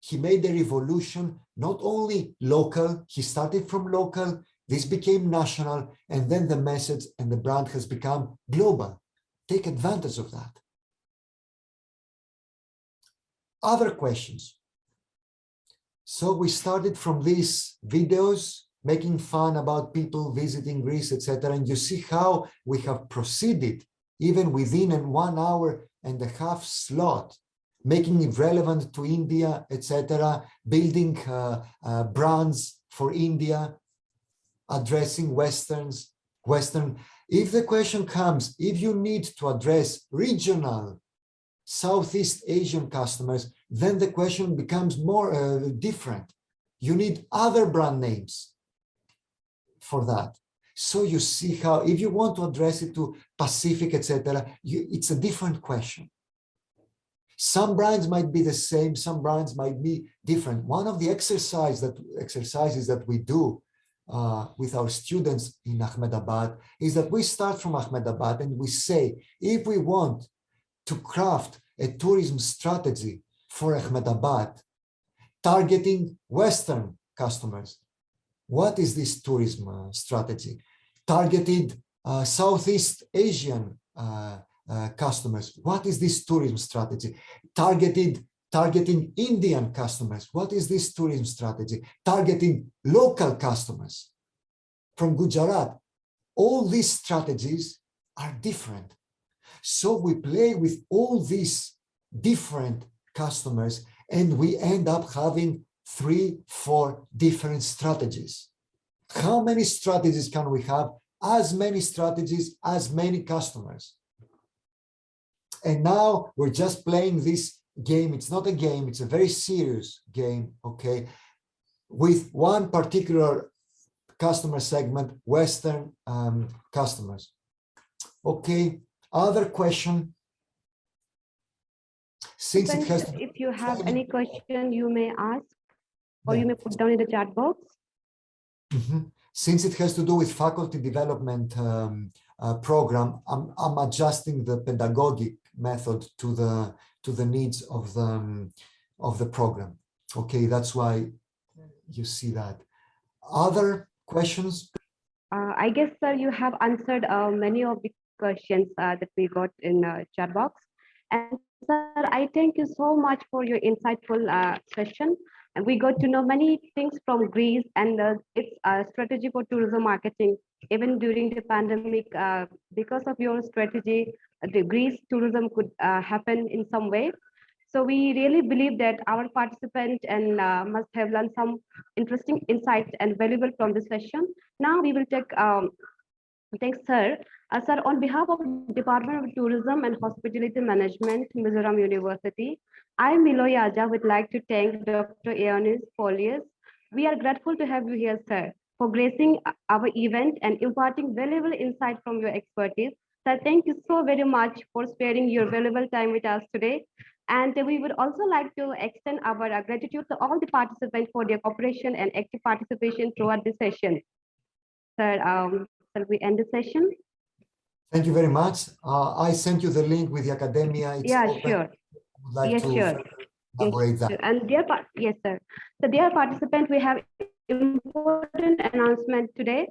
He made a revolution, not only local, he started from local, this became national, and then the message and the brand has become global. Take advantage of that. Other questions? So we started from these videos, making fun about people visiting Greece, etc. And you see how we have proceeded even within a 1 hour and a half slot, making it relevant to India, etc., building brands for India, addressing Western. If the question comes, if you need to address regional Southeast Asian customers, then the question becomes more different. You need other brand names for that. So you see how, if you want to address it to Pacific, etc., it's a different question. Some brands might be the same, some brands might be different. One of the exercises that we do with our students in Ahmedabad is that we start from Ahmedabad and we say, if we want to craft a tourism strategy for Ahmedabad, targeting Western customers, what is this tourism strategy? Targeted Southeast Asian customers, what is this tourism strategy? Targeting Indian customers, what is this tourism strategy? Targeting local customers from Gujarat. All these strategies are different. So we play with all these different customers and we end up having 3-4 different strategies. How many strategies can we have? As many strategies, as many customers. And now we're just playing this game. It's not a game, it's a very serious game, okay, with one particular customer segment, Western customers. Okay, other question? Since it has to, if you have any question, you may ask, or you may put down in the chat box. Since it has to do with faculty development program, I'm adjusting the pedagogic method to the needs of the program. Okay, that's why you see that. Other questions? I guess, sir, you have answered many of the questions that we got in chat box. And sir, I thank you so much for your insightful session. And we got to know many things from Greece and its strategy for tourism marketing. Even during the pandemic, because of your strategy, the Greece tourism could happen in some way. So we really believe that our participants and must have learned some interesting insights and valuable from this session. Now we will take, thanks, sir. Sir, on behalf of Department of Tourism and Hospitality Management, Mizoram University, I, Miloy would like to thank Dr. Ioannis Poulios. We are grateful to have you here, sir, for gracing our event and imparting valuable insight from your expertise. Sir, thank you so very much for sparing your valuable time with us today. And we would also like to extend our gratitude to all the participants for their cooperation and active participation throughout the session. Sir, shall we end the session? Thank you very much. I sent you the link with the academia. It's open. Sure. Would like yes, to sure. elaborate that. And yes, sir. So dear participants, we have important announcement today.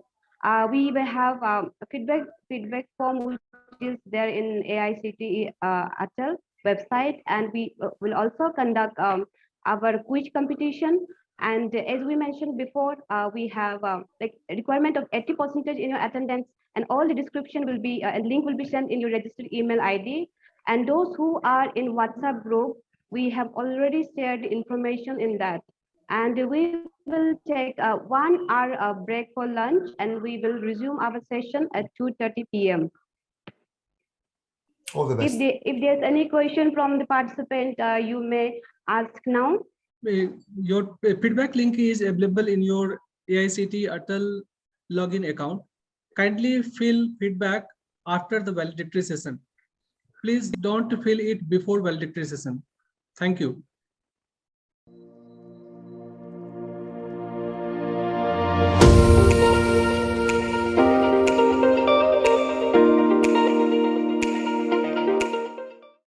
We will have a feedback form which is there in AICTE Aizawl website, and we will also conduct our quiz competition. And as we mentioned before, we have like a requirement of 80% in your attendance, and all the description will be and link will be sent in your registered email ID. And those who are in WhatsApp group, we have already shared information in that. And we will take a 1 hour break for lunch, and we will resume our session at 2:30 p.m. All the best. If there's any question from the participant, you may ask now. Your feedback link is available in your AICTE Aizawl login account. Kindly fill feedback after the valedictory session. Please don't fill it before valedictory session. Thank you.